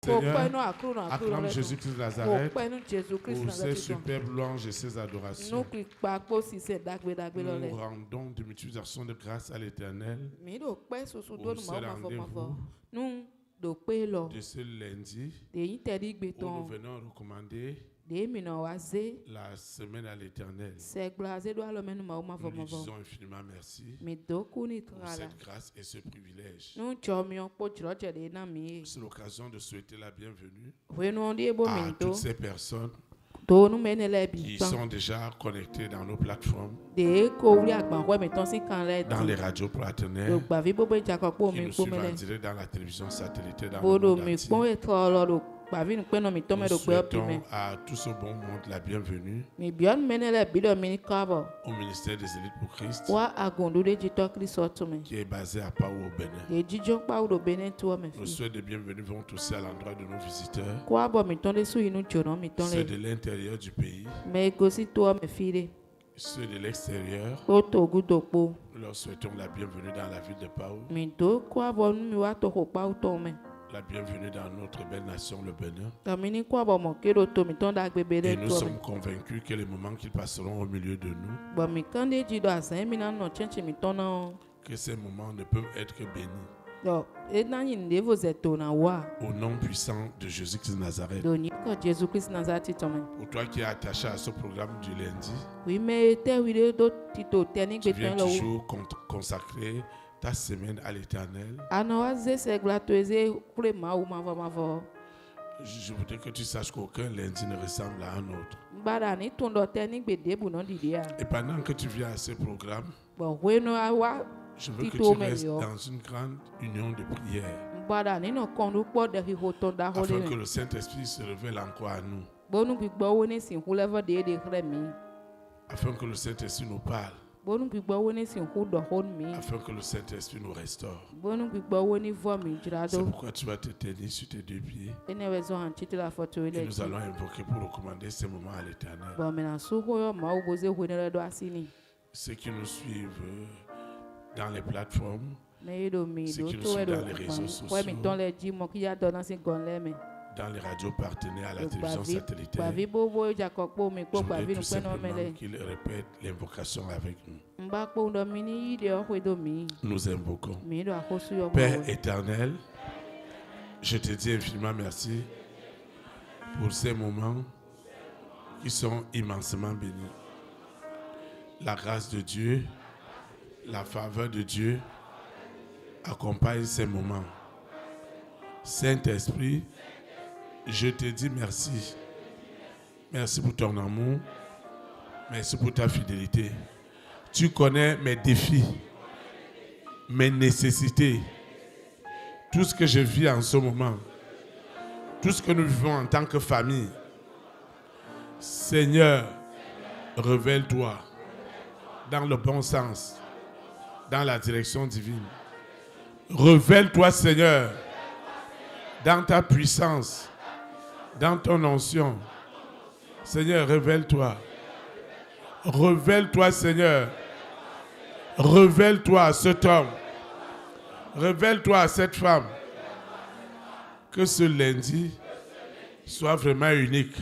Seigneur, acclame Jésus-Christ de Nazareth pour ses Nous superbes louanges et ses adorations. Nous rendons de multiplication de grâce à l'Éternel pour ce rendez-vous de ce lundi où nous venons recommander la semaine à l'Éternel. Nous lui disons infiniment merci pour cette grâce et ce privilège. C'est l'occasion de souhaiter la bienvenue à toutes ces personnes qui sont déjà connectés dans nos plateformes, dans les radios partenaires, qui nous suivent en direct dans la télévision satellitaire dans le monde entier. Nous souhaitons à tout ce bon monde la bienvenue au ministère des élites pour Christ qui est basé à Pau au Bénin. Nos souhaits de bienvenue vont aussi à l'endroit de nos visiteurs, ceux de l'intérieur du pays, ceux de l'extérieur. Nous leur souhaitons la bienvenue dans la ville de Pau, la bienvenue dans notre belle nation, le Bénin. Et nous sommes convaincus que les moments qu'ils passeront au milieu de nous, que ces moments ne peuvent être que bénis. Au nom puissant de Jésus-Christ de Nazareth. Pour toi qui es attaché à ce programme du lundi, tu viens toujours consacrer ta semaine à l'Éternel. Je voudrais que tu saches qu'aucun lundi ne ressemble à un autre. Et pendant que tu viens à ce programme, je veux que tu restes dans une grande union de prière afin que le Saint-Esprit se révèle encore à nous, afin que le Saint-Esprit nous parle, afin que le Saint-Esprit nous restaure. C'est pourquoi tu vas te tenir sur tes deux pieds et nous allons invoquer pour recommander ces moments à l'Éternel. Ceux qui nous suivent dans les plateformes, ceux qui nous suivent dans les réseaux sociaux, dans les radios partenaires à la télévision satellitaire, je voudrais tout simplement qu'ils répètent l'invocation avec nous. Nous invoquons. Père éternel, je te dis infiniment merci pour ces moments qui sont immensément bénis. La grâce de Dieu, la faveur de Dieu accompagne ces moments. Saint-Esprit, je te dis merci. Merci pour ton amour. Merci pour ta fidélité. Tu connais mes défis, mes nécessités, tout ce que je vis en ce moment, tout ce que nous vivons en tant que famille. Seigneur, révèle-toi dans le bon sens, dans la direction divine. Révèle-toi, Seigneur, dans ta puissance, dans ton onction. Seigneur, révèle-toi. Révèle-toi, Seigneur. Révèle-toi à cet homme. Révèle-toi à cette femme. Que ce lundi soit vraiment unique.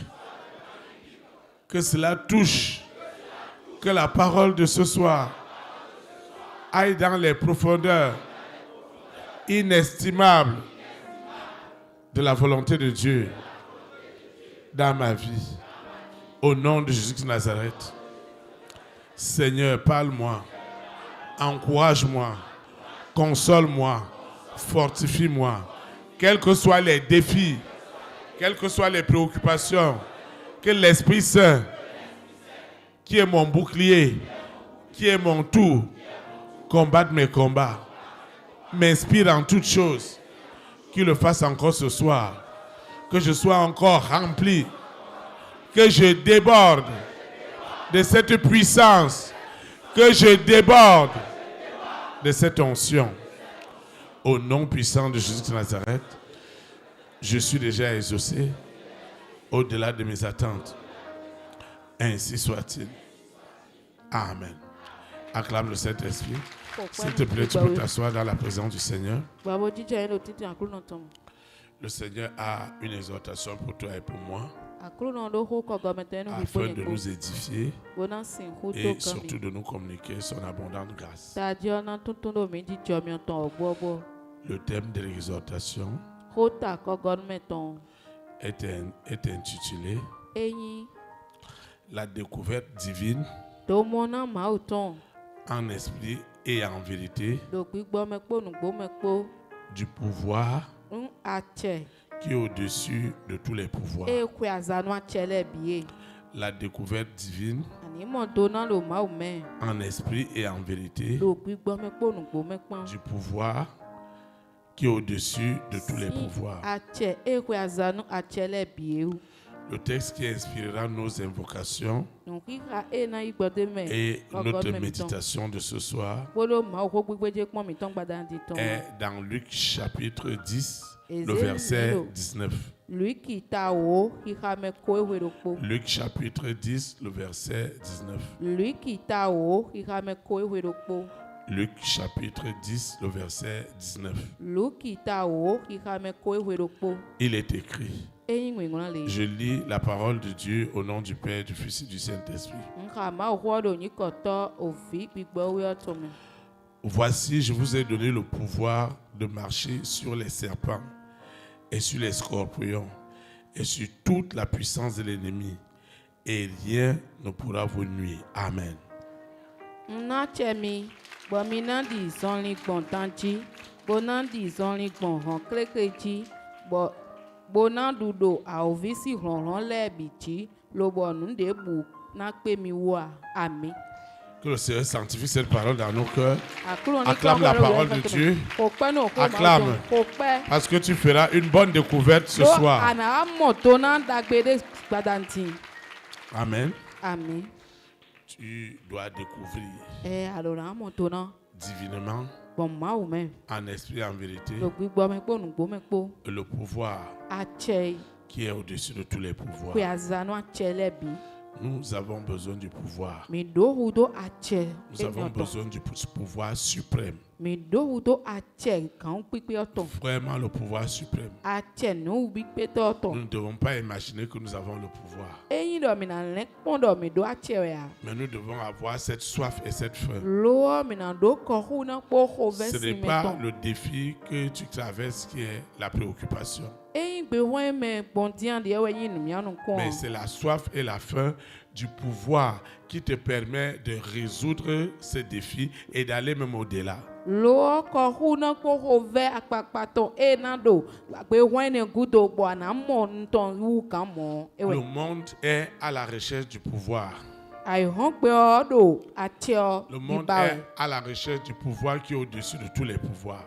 Que cela touche. Que la parole de ce soir aille dans les profondeurs inestimables de la volonté de Dieu dans ma vie. Au nom de Jésus de Nazareth. Seigneur, parle-moi. Encourage-moi. Console-moi. Fortifie-moi. Quels que soient les défis, quelles que soient les préoccupations, que l'Esprit Saint, qui est mon bouclier, qui est mon tout, combatte mes combats. M'inspire en toutes choses. Qu'il le fasse encore ce soir. Que je sois encore rempli. Que je déborde de cette puissance. Que je déborde de cette onction. Au nom puissant de Jésus de Nazareth, je suis déjà exaucé au-delà de mes attentes. Ainsi soit-il. Amen. Acclame le Saint-Esprit. S'il te plaît, tu peux t'asseoir dans la présence du Seigneur. Le Seigneur a une exhortation pour toi et pour moi, afin afin de nous édifier et surtout de nous communiquer son abondante grâce. Le thème de l'exhortation est intitulé La découverte divine en esprit et en vérité du pouvoir qui est au-dessus de tous les pouvoirs. La découverte divine en esprit et en vérité du pouvoir qui est au-dessus de tous les pouvoirs. Le texte qui inspirera nos invocations et notre méditation de ce soir est dans Luc chapitre 10, le verset 19. Luc chapitre 10, le verset 19. Luc chapitre 10, le verset 19. Il est écrit. Je lis la parole de Dieu au nom du Père, du Fils et du Saint-Esprit. Voici, je vous ai donné le pouvoir de marcher sur les serpents et sur les scorpions et sur toute la puissance de l'ennemi, et rien ne pourra vous nuire. Amen. Que le Seigneur sanctifie cette parole dans nos cœurs. Acclame la parole de Dieu. Acclame. Parce que tu feras une bonne découverte ce soir. Amen. Amen. Tu dois découvrir divinement, en esprit et en vérité, le pouvoir qui est au-dessus de tous les pouvoirs. Nous avons besoin du pouvoir. Nous avons besoin du pouvoir suprême. Vraiment le pouvoir suprême. Nous ne devons pas imaginer que nous avons le pouvoir. Mais nous devons avoir cette soif et cette faim. Ce n'est pas le défi que tu traverses qui est la préoccupation. Mais c'est la soif et la faim du pouvoir qui te permet de résoudre ces défis et d'aller même au-delà. Le monde est à la recherche du pouvoir. Le monde est à la recherche du pouvoir qui est au-dessus de tous les pouvoirs.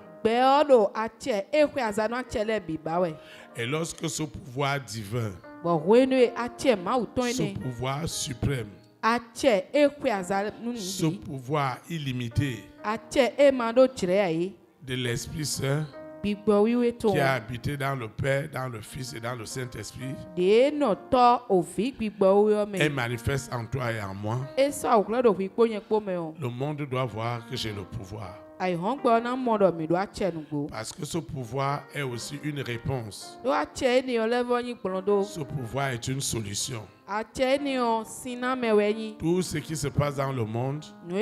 Et lorsque ce pouvoir divin, ce pouvoir suprême, ce pouvoir illimité de l'Esprit Saint qui a habité dans le Père, dans le Fils et dans le Saint-Esprit est manifeste en toi et en moi, le monde doit voir que j'ai le pouvoir. Parce que ce pouvoir est aussi une réponse. Ce pouvoir est une solution. Tout ce qui se passe dans le monde, tout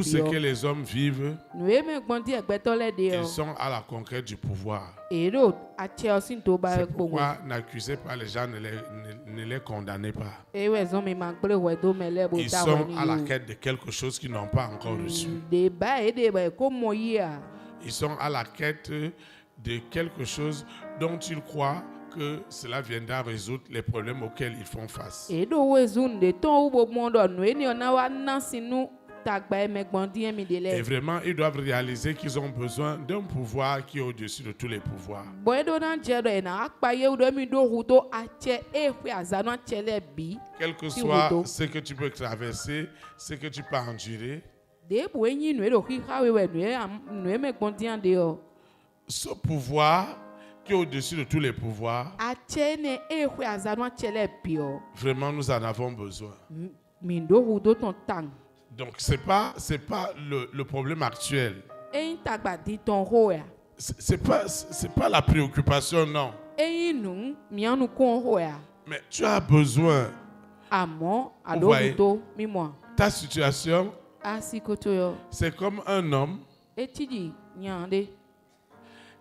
ce que les hommes vivent, ils sont à la conquête du pouvoir. C'est pourquoi n'accusez pas les gens, ne les condamnez pas. Ils sont à la quête de quelque chose qu'ils n'ont pas encore reçu. Ils sont à la quête de quelque chose dont ils croient que cela viendra résoudre les problèmes auxquels ils font face. Et vraiment, ils doivent réaliser qu'ils ont besoin d'un pouvoir qui est au-dessus de tous les pouvoirs. Quel que soit ce que tu peux traverser, ce que tu peux endurer, ce pouvoir qui est au-dessus de tous les pouvoirs, vraiment nous en avons besoin. Donc c'est pas le problème actuel. c'est pas la préoccupation, non. Eyi nu mianu kon hoya. Mais tu as besoin, Amo Vous voyez. adobuto mimwa. ta situation, Asikoto yo. c'est comme un homme Etidi nyande.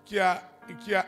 qui a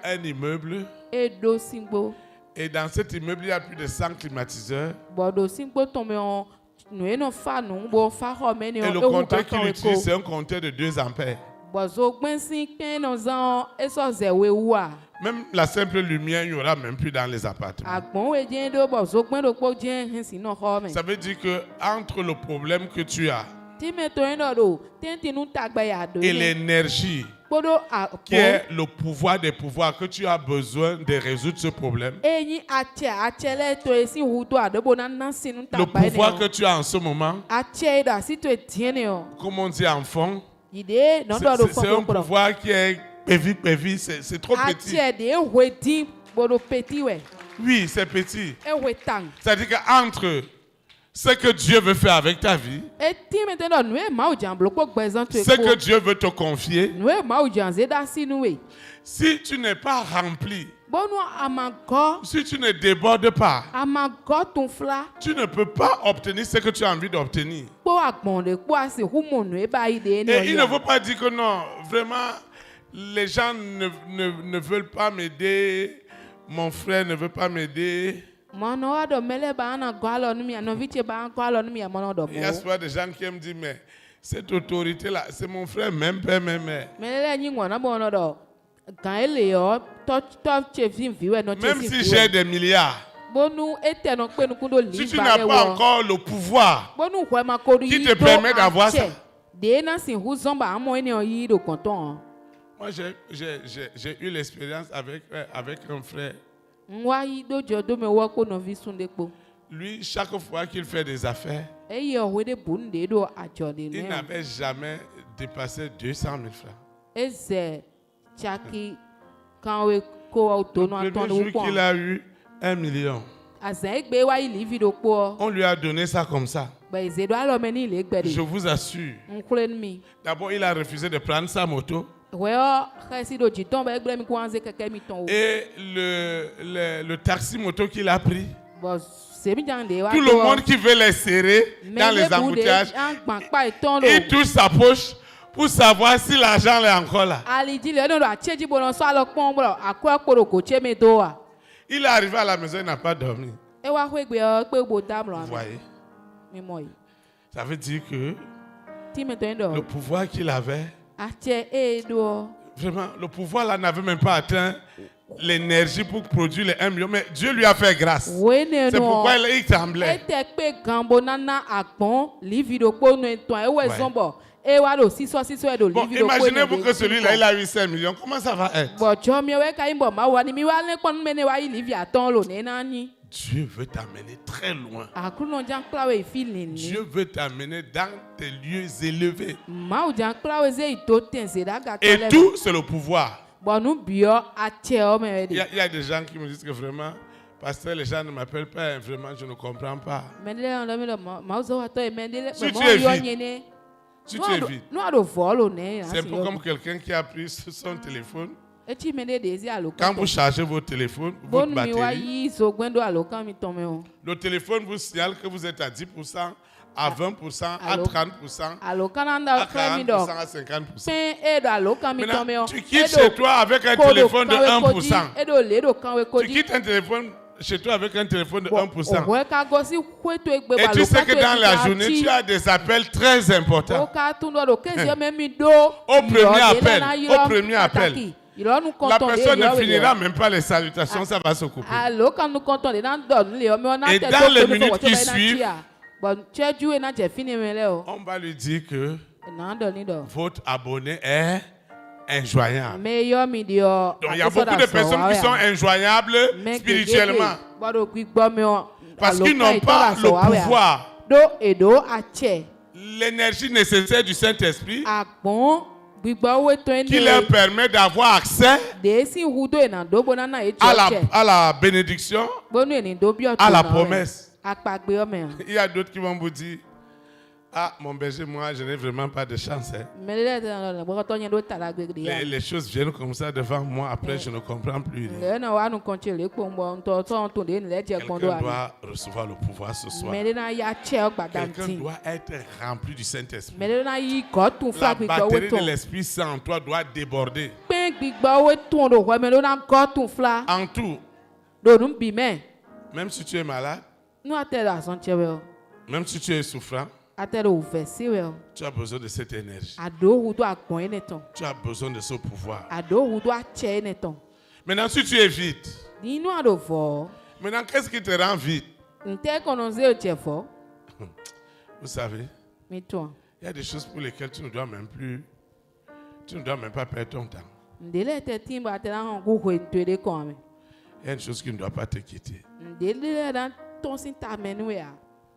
un immeuble Edo singbo. et dans cet immeuble, il y a plus de 100 climatiseurs. Bodo singbo tombe on. Nous no fa nu bo fa ho meni Et le compteur qu'il utilise, c'est un compteur de 2 ampères. Bozo gbensin ken no zan eso zewe wa. Même la simple lumière, il n'y aura même plus dans les appartements. Agbon we jen do bozo gben do po jen hensi no ho me. Ça veut dire que entre le problème que tu as Ti me to eno do, tenti nu tagba ya do. et l'énergie Bodo a qui est le pouvoir des pouvoirs, que tu as besoin de résoudre ce problème, Eyi achele to esi hudo adobo na nansi nu le tagba ene. pouvoir que tu as en ce moment, Ache do asi to etiene yo. comme on dit en fond, Ide no do do c'est un fo pro. pouvoir qui est pévi, c'est trop petit. Ache de wedi bodo petit we. Oui, c'est petit. E we tang. C'est-à-dire qu'entre ce que Dieu veut faire avec ta vie, E ti maintenant nous e ma o jan bloko gbezan to ce que Dieu veut te confier, nous e ma o jan zeda si nous we. si tu n'es pas rempli, Bonu amago si tu ne débordes pas, amago ton fla. tu ne peux pas obtenir ce que tu as envie d'obtenir. Po agbon de po asi humo nu e ba ide ni Et il ne o. faut pas dire que non, vraiment, les gens ne veulent pas m'aider, mon frère ne veut pas m'aider. Mono ado mele ba na go alo nu mi no viche ba go alo nu mi mono do Il y a bo. souvent des gens qui me disent, mais cette autorité-là, c'est mon frère, même père, même mère. Mele nyi ngona bono do. Kan ele yo to che vin viwe no che Même si si viwe. j'ai des milliards, Bonu ete no pe nu kundo li si tu ba n'as le pas wo. encore le pouvoir Bonu hwe ma kodu qui yi te do permet d'avoir ache. ça. De na sin hu zomba amo ene o yi do konton. Moi, j'ai eu l'expérience avec un frère. Nwa yi do jo do me wo ko no vi sunde po. Lui, chaque fois qu'il fait des affaires, E yo hwe de bun de do ajo de il ne. n'avait jamais dépassé 200 000 francs. Eze chaki kan we ko auto no Le anton premier do jour po. qu'il a eu 1 million, Azen egbe wa yi li vi do po. on lui a donné ça comme ça. Ba ize do alo me ni le gbe Je de. vous assure. Nkule mi. D'abord, il a refusé de prendre sa moto. We o khesi do jiton ba egbe mi ko anze keke mi ton. Et le taxi moto qu'il a pris, Bo se mi jan de wa. tout le monde qui veut les serrer dans les embouteillages, il touche sa poche pour savoir si l'argent est encore là. Ali di le no do acheji bo no so alo pon bro akwa kporo ko che me do wa. Il est arrivé à la maison, il n'a pas dormi. E wa hwe gbe o pe bo dam lo Vous ami. voyez? Mi mo yi. Ça veut dire que Ti me to ndo. le pouvoir qu'il avait, Ache e do. vraiment, le pouvoir là n'avait même pas atteint l'énergie pour produire les 1 million. Mais Dieu lui a fait grâce. We ne C'est no. pourquoi il tremblait. Ete pe gambo nana agbon livido po no eton e we Ouais. zombo e wa do siso e do Bon, livido po. imaginez-vous que celui-là, il a eu 5 millions. Comment ça va être? Bo jo mi we ka imbo ma wa ni mi wa le pon me ne wa yi livi aton lo ne na ni. Dieu veut t'amener très loin. Akuno jan klawe feeling ni. Dieu veut t'amener dans des lieux élevés. Ma o jan klawe ze ito ten se da ga Et tole. tout, c'est le pouvoir. Bo nu bio ache o me Il y, de. a, il y a des gens qui me disent que vraiment, pasteur, les gens ne m'appellent pas. Vraiment, je ne comprends pas. Me le on me lo ma o zo wa to e me de Si le tu mo es yo vide, nyene. Si tu es vide, No ado volo ne. c'est un peu comme quelqu'un qui a pris son téléphone. E ti me de desi alo. Quand vous chargez votre téléphone, votre Bon mi wa batterie, yi so gwendo alo kan mi ton me o. le téléphone vous signale que vous êtes à 10%, à 20%, à Allô? 30%, Alo kananda à kwa mi 40%, do. à 50%. Pen e do alo kan mi ton me Maintenant, o. tu quittes chez toi avec un téléphone de 1%. E do le do kan we Tu kodi. quittes un téléphone chez toi avec un téléphone de 1%. O ka go si kweto egbe Et ba tu lo sais que dans la journée, tu as des appels très O importants. ka tun do kesi o me mi do. Au premier appel, au premier appel. Ìrọ́nù La kọ́ntàn personne ne finira même pas les salutations, ça va se couper. Alo kanu kọ́ntàn de nan dọ̀ nílé ọmọ náà Et tẹ̀ dans tó les tóbi minutes fọwọ́ tó qui bẹ́ẹ̀ náà suivent, tíya. Bọ̀ tẹ́jú ẹ̀ náà jẹ́ fínni mi lẹ́ o. On va lui dire que Náà dọ̀ ní dọ̀. votre abonné est injoignable. Meyọ́ mi di ọ. Donc il y a beaucoup de personnes qui sont injoignables spirituellement Gbọ́dọ̀ gbígbọ́ mi ọ. parce qu'ils n'ont pas le pouvoir, Do èdò àtsẹ̀. l'énergie nécessaire du Saint-Esprit Àgbọ̀n gbígbọ́ owó tó ń qui leur permet d'avoir accès Dèésì hudo ìnàdógbò náà náà ètò à ọ̀tsẹ̀. la bénédiction, Gbónú ènìdó bí ọ̀tún à la náà rẹ̀. promesse. Apagbe ọmọ yẹn. Il y a d'autres qui vont vous dire, Ah, mon berger, moi, je n'ai vraiment pas de chance. Hein. Melele tena le boko tonye do tala gbegde ya. Les choses viennent comme ça devant moi, après je ne comprends plus rien. Le na wa nu konche le kpombo nto to to de le je kpondo Quelqu'un ami. doit recevoir le pouvoir ce soir. Melele na ya che Quelqu'un ogbadanti. doit être rempli du Saint-Esprit. Melele na yi ko tun La fla gbigbo batterie de weton. l'Esprit Saint en toi doit déborder. Pe gbigbo weton do ho melele na ko tun fla. En tout, Do nu bi me. même si tu es malade, Nu atela ason chewe o. même si tu es souffrant, Atela o vesi we o. tu as besoin de cette énergie. Ado hu do agbon eneton. Tu as besoin de ce pouvoir. Ado hu do ache eneton. Maintenant, si tu es vide, Ni nu ado vo. maintenant, qu'est-ce qui te rend vide? Nte kononze o chefo. Vous savez, Mi ton. il y a des choses pour lesquelles tu ne dois même pas perdre ton temps. Ndele te timba atela han ku hwe twede kon me. Il y a une chose qui ne doit pas te quitter. Ndele dan ton sin ta menu ya.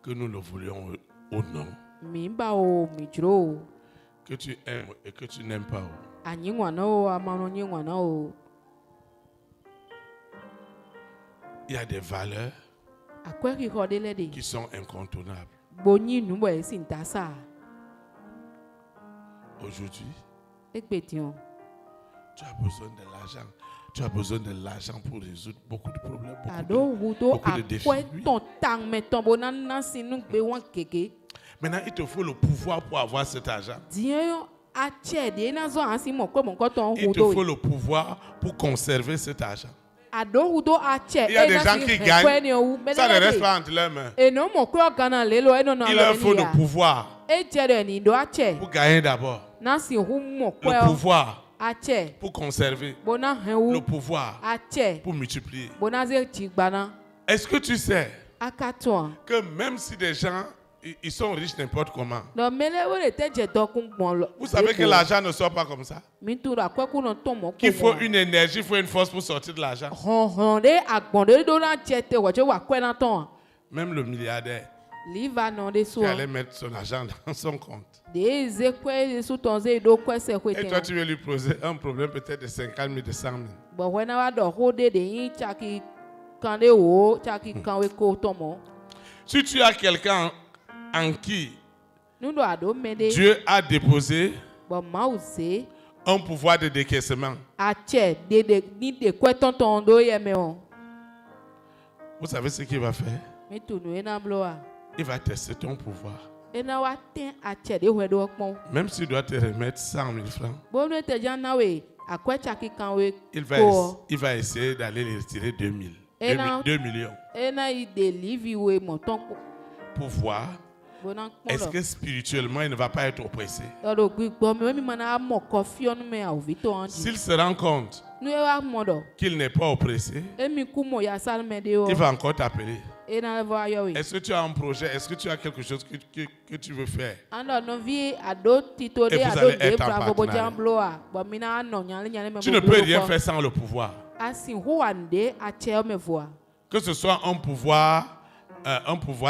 Que nous le voulions ou non. Mi ba o mi jro. Que tu aimes et que tu n'aimes pas. Anyi ngwana o amano nyi ngwana o. Il y a des valeurs Akwe ki ko dele de. qui sont incontournables. Bonyi nu bo sin ta sa. Aujourd'hui, Ekpetion. tu as besoin de l'argent. Tu as besoin de l'argent pour résoudre beaucoup de problèmes. Ado hudo beaucoup de défis. akwe ton tang me ton bonan nan sinu pe wan keke. Maintenant, il te faut le pouvoir pour avoir cet argent. Dien a che de na zo ansi mo ko mon ko ton Il te hudo. faut le pouvoir pour conserver cet argent. Ado hudo a che. Il y a des gens qui gagnent. Ça ne reste pas entre leurs mains. Et non mo ko gana lelo e no na. Il leur faut le pouvoir E che de ni do a che. pour gagner d'abord. Na si hu mo ko Le pouvoir a che. pour conserver. Bona Le hen pouvoir a che. pour multiplier. Bona ze chigbana. Est-ce que tu sais Akaton. que même si des gens ils sont riches n'importe comment, No mele wo le te je dokun gbon lo. vous savez que l'argent ne sort pas comme ça. Mi tu ra kweku no ton mo ko. Qu'il faut une énergie, il faut une force pour sortir de l'argent. Hon de agbon de do na che te wo che wa kwe na ton. Même le milliardaire Liva non de so. qui allait mettre son argent dans son compte. De ze kwe su ton ze do kwe se kwe Et toi, te. tu veux lui poser un problème peut-être de 50 000, de 100 000. Bo we na wa do ho de yin chaki kan de wo chaki kan we ko ton mo. Si tu as quelqu'un en qui Nu do ado me de. Dieu a déposé Bo ma o se un pouvoir de décaissement, a che de ni de kwe ton ton do ye me o. vous savez ce qu'il va faire? Mi tu nu na bloa. Il va tester ton pouvoir. E na wa ten a che de we do pon. Même s'il doit te remettre 100 000 francs, Bo nu te jan na we akwe chaki kan we. il ko. va essayer d'aller les retirer 2 000. Et non. 2 millions. E na i de livi we mo ton ko. Pour voir, Bona est-ce pon. que spirituellement, il ne va pas être oppressé. Oro gbigbo mi mana mo coffee onu me a vito anji. S'il se rend compte Nu e wa modo. qu'il n'est pas oppressé, Emi ku mo ya sal me de o. il va encore t'appeler. E na vo ayo we. Est-ce que tu as un projet? Est-ce que tu as quelque chose que tu veux faire? Ando no vi ado tito de Et vous ado allez de être en bravo bo partenariat. jam bloa. Bo mi na no nyale nyale me. Tu ne peux rien faire sans le pouvoir. Asin hu ande a che me voa. Que ce soit un pouvoir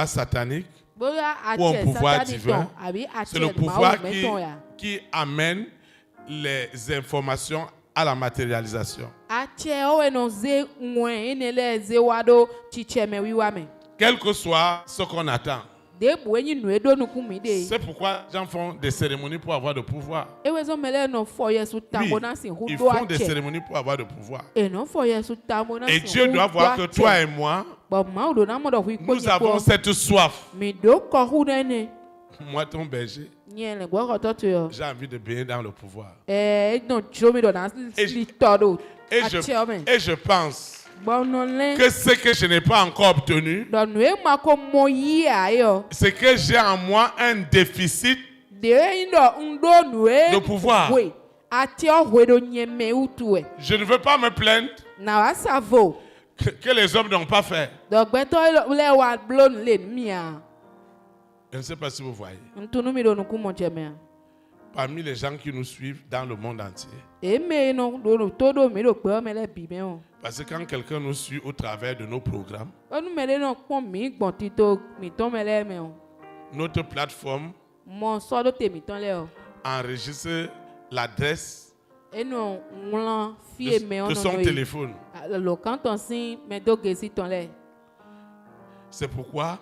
satanique, Boya a ou un che pouvoir satani divin, ton abi a c'est che le ma pouvoir o me ton ya. qui amène les informations à la matérialisation. A che o e no ze nwen ene le ze wado chiche me wiwa me. Quel que soit ce qu'on attend. De bu enyi nu edo nu ku mi de. C'est pourquoi les gens font des cérémonies pour avoir de pouvoir. Ewe zo mele no fo yesu Oui, tambo na sin hu ils do font a des che. cérémonies pour avoir de pouvoir. Et non fo yesu tambo na Et sin Dieu hu doit do voir a que che. toi et moi, Bob Maudo na modo hui nous avons cette soif. mi do ko hu nene Moi, ton berger, nyele gwa ko to yo j'ai envie de baigner dans le pouvoir. no jomi do na Et li todo Et je pense bonole que ce que je n'ai pas encore obtenu, do nu e ma ko mo yi ayo c'est que j'ai en moi un déficit de ndo ndo nu e de pouvoir. we ati o we do nyeme utu e Je ne veux pas me plaindre na wa savo que les hommes n'ont pas fait. do gbeto le wa blown le mi a Je ne sais pas si vous voyez. ntunu mi do nu ku mo cheme Parmi les gens qui nous suivent dans le monde entier. e me no do todo mi do pe o me le bi me o Parce que quand quelqu'un nous suit au travers de nos programmes, onu me le no pon mi gbon tito mi ton me le me o notre plateforme mo so do te mi ton le o enregistre l'adresse eno nglan fie me de ono son no téléphone. lo quand on sin me do gesi ton le C'est pourquoi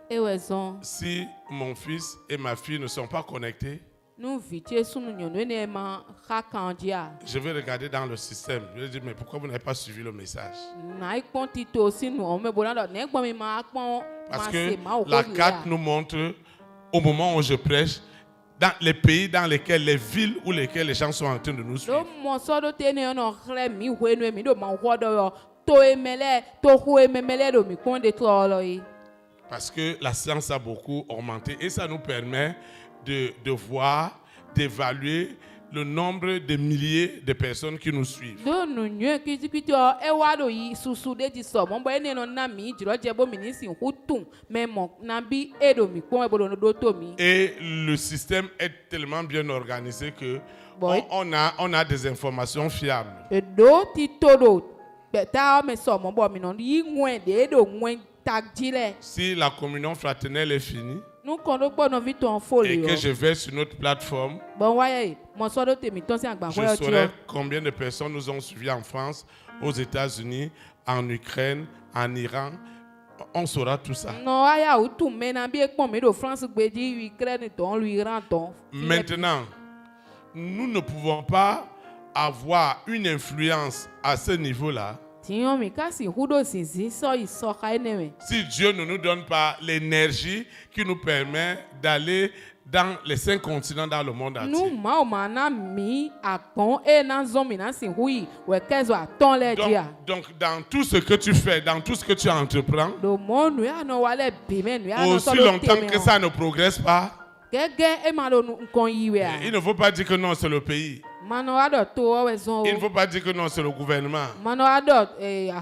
ewe zon Si mon fils et ma fille ne sont pas connectés, nous vite sous nous ne ma rakandia je vais regarder dans le système. Je vais dire, mais pourquoi vous n'avez pas suivi le message? na ipontito aussi nous on me bolando ne gbo mi ma pon Parce que la carte nous montre, au moment où je prêche, dans les pays dans lesquels, les villes où lesquelles les gens sont en train de nous suivre. do mo so do te ne no re mi hwe no mi do ma ho do yo to emele to ho emele do mi kon de to lo yi. Parce que la science a beaucoup augmenté et ça nous permet de voir, d'évaluer le nombre de milliers de personnes qui nous suivent. Do nu nyu kitikiti o e wa do yi susu de ti so mo bo ene no na mi jiro je bo mi ni sin hutun me mo na bi e do mi kon e bo do to mi. Et le système est tellement bien organisé que Bon. on a des informations fiables. E do ti to do be ta o me so mo bo mi no yi nwen de do nwen tagile. Si la communion fraternelle est finie Nous kondo po no vito en et folie. que je vais sur notre plateforme, Bon waye mo so do te mi ton si agba je ko yo ti saurai o. combien de personnes nous ont suivis en France, aux États-Unis, en Ukraine, en Iran. On saura tout ça. No aya o tu me na bi e pon mi do France gbe di Ukraine ton lu Iran ton. Maintenant, nous ne pouvons pas avoir une influence à ce niveau-là Tiyon mi kasi hudo sinzin so iso ka eneme. si Dieu ne nous donne pas l'énergie qui nous permet d'aller dans les 5 continents dans le monde Nu entier. ma o ma na mi akon e na zo mi na sin hui we kezo aton le dia. Donc, dans tout ce que tu fais, dans tout ce que tu entreprends, Do mo nu ya no wale bi me nu ya no so aussi do longtemps teme que o. ça ne progresse pas, Gege e ma do nkon yiwe a. il ne faut pas dire que non, c'est le pays. Mano ado to o we zon Il ne o. faut pas dire que non, c'est le gouvernement. Mano ado a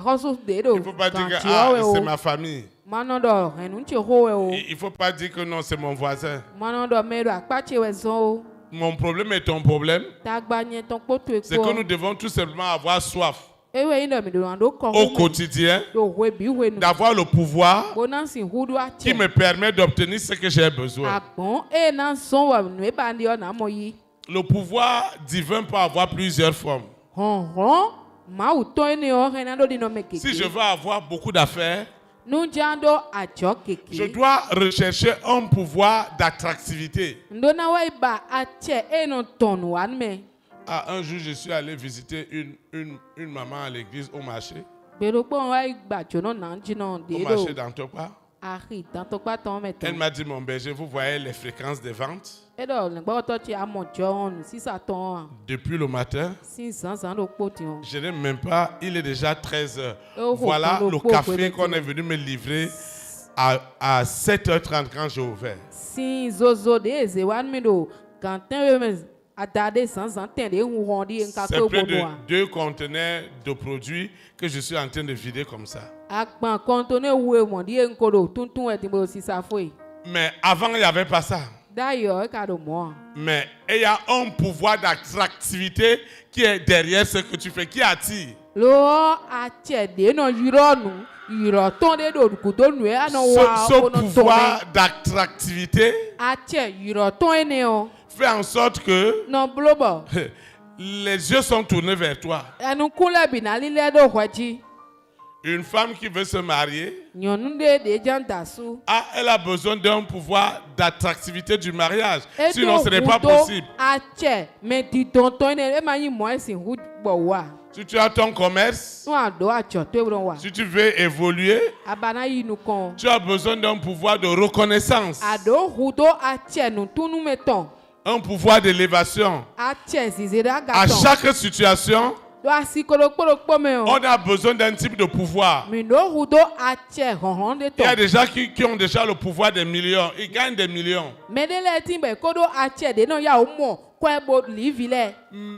hosu de do. Il ne faut pas dire que kanti ah, o we o. c'est ma famille. Mano do enu nche ho we o. Il ne faut pas dire que non, c'est mon voisin. Mano do me do akpache we zon o. Mon problème est ton problème. Tagba nye ton kpoto e C'est que ko. nous devons tout simplement avoir soif Ewe ino mi do ando ko au quotidien do hwe bi hwe nu. d'avoir le pouvoir Bonansi hudu a qui me permet d'obtenir ce que j'ai besoin. Agbon e na son wa nu e ba ndi o na mo yi. Le pouvoir divin peut avoir plusieurs formes. Hon ma u to ene o he na do di no me keke. Si je veux avoir beaucoup d'affaires, Nu jando ajo keke. je dois rechercher un pouvoir d'attractivité. Ndo na wa ba ache e no tonu wan me. Ah, un jour, je suis allé visiter une maman à l'église au marché. Bero po wa gba jono na nji no Au de marché do. d'Antokwa. Ari dan to pa ton me Elle ton. m'a dit, mon berger, vous voyez les fréquences des ventes E do le gbo to ti amo jon si sa ton. depuis le matin. Si san do po ti on. Je n'ai même pas, il est déjà 13 heures. Oh, Voilà oh, le oh, café oh, qu'on est venu me livrer à 7h30 quand j'ai ouvert. Si zozo de ze wan me do kanten we me adade san ten de hu rondi en ka C'est ko près de bono. 2 conteneurs de produits que je suis en train de vider comme ça. Akpan kontone wu e mondi en ko do tuntun e ti bo si sa foi. Mais avant, il n'y avait pas ça. D'ailleurs, e ka do mo. Mais il y a un pouvoir d'attractivité qui est derrière ce que tu fais, qui attire. Lo ache de no yiro nu yiro ton de do ku do nu e ano wa Ce ko no pouvoir ton. d'attractivité Ache yiro ton ene o. fait en sorte que No blobo. les yeux sont tournés vers toi. Anu kule bi na lile do hwaji. Une femme qui veut se marier, Nyonu de janta su. elle a besoin d'un pouvoir d'attractivité du mariage. E Sinon, do ce n'est pas hudo possible. Ache me di don ton ene e ma yi mo esin hu bo wa. Si tu as ton commerce, Nu ado acho to e wa. si tu veux évoluer, Abana yi nu kon. tu as besoin d'un pouvoir de reconnaissance, Ado hudo ache nu tunu meton. un pouvoir d'élévation. Ache zizera À gaton. chaque situation, Do asikoro kporo me o. on a besoin d'un type de pouvoir. Mi no hudo ache honhon de Il y a ton. des gens qui ont déjà le pouvoir des millions. Ils gagnent des millions. Medele timbe kodo ache de no ya omo kwe bo livile.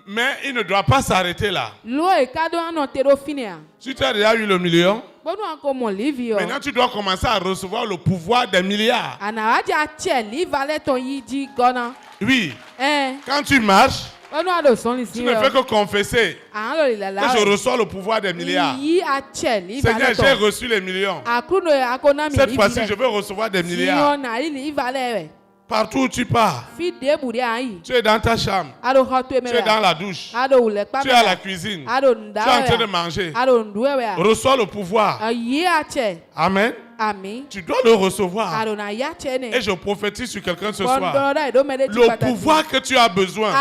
Mais il ne doit pas s'arrêter là. Lo e kado ano tero finia. Si tu as déjà eu le million, Bono anko mo livi o. maintenant tu dois commencer à recevoir le pouvoir des milliards. Ana aje ache livale ton yiji gona. Oui, Eh, quand tu marches, bono ado son tu lisi ne o. fais que confesser An lo la la. que je reçois le pouvoir des milliards. Yi ache Seigneur, livale j'ai ton. reçu les millions. Akuno e akona mi Cette fois-ci, je livile. veux recevoir des Si milliards. on na ili livale. Partout où tu pars, Fi de buri ayi. tu es dans ta chambre, Ado hoto tu es dans emere. la douche, Ado ule pa. tu es à la cuisine, Ado tu es en train de ndawe. manger. Ado nduwe. Reçois le pouvoir. Yi ache. Amen. Ami. Tu dois le recevoir. Arona ya chene. Et je prophétise sur quelqu'un ce soir. Le Le pouvoir que tu as besoin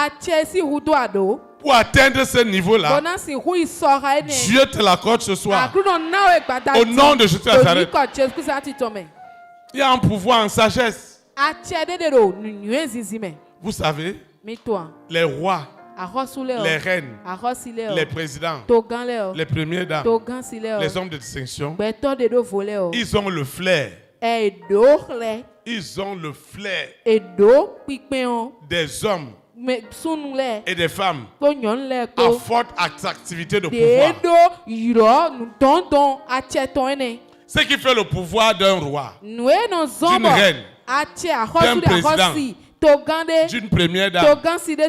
pour atteindre ce niveau-là, Dieu te l'accorde ce soir. Au nom de Jésus de Nazareth. Il y a un pouvoir en sagesse. Vous savez, les rois, les reines, les présidents, les premières dames, les hommes de distinction, ils ont le flair. Ils ont le flair des hommes et des femmes à forte attractivité de pouvoir. Ce qui fait le pouvoir d'un roi, d'une reine, d'un président, d'une première dame,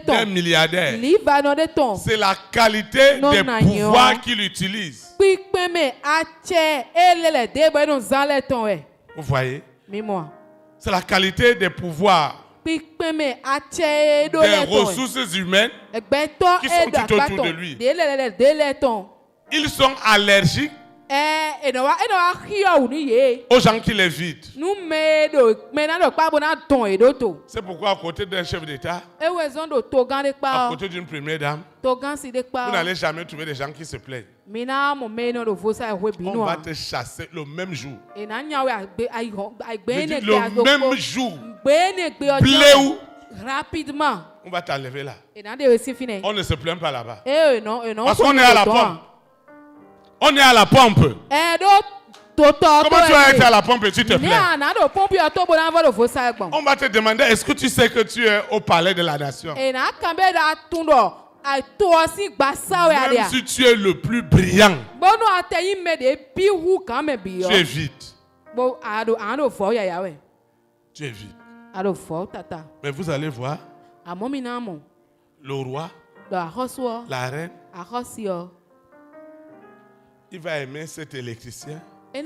d'un milliardaire, c'est la qualité des pouvoirs qu'il utilise. Vous voyez? C'est la qualité des pouvoirs, des ressources humaines qui sont tout autour de lui. Ils sont allergiques aux gens qui les vident. C'est pourquoi à côté d'un chef d'État, à côté d'une première dame, vous n'allez jamais trouver des gens qui se plaignent. On va te chasser le même jour. Le même jour. Bléou. Rapidement. On va t'enlever là. On ne se plaint pas là-bas. Parce qu'on est à la pompe. On est à la pompe. Comment tu as été à la pompe et tu te plains? On va te demander, est-ce que tu sais que tu es au palais de la nation? Même si tu es le plus brillant, tu es vide. Tu es vide. Mais vous allez voir, le roi, la reine, il va aimer cet électricien. Il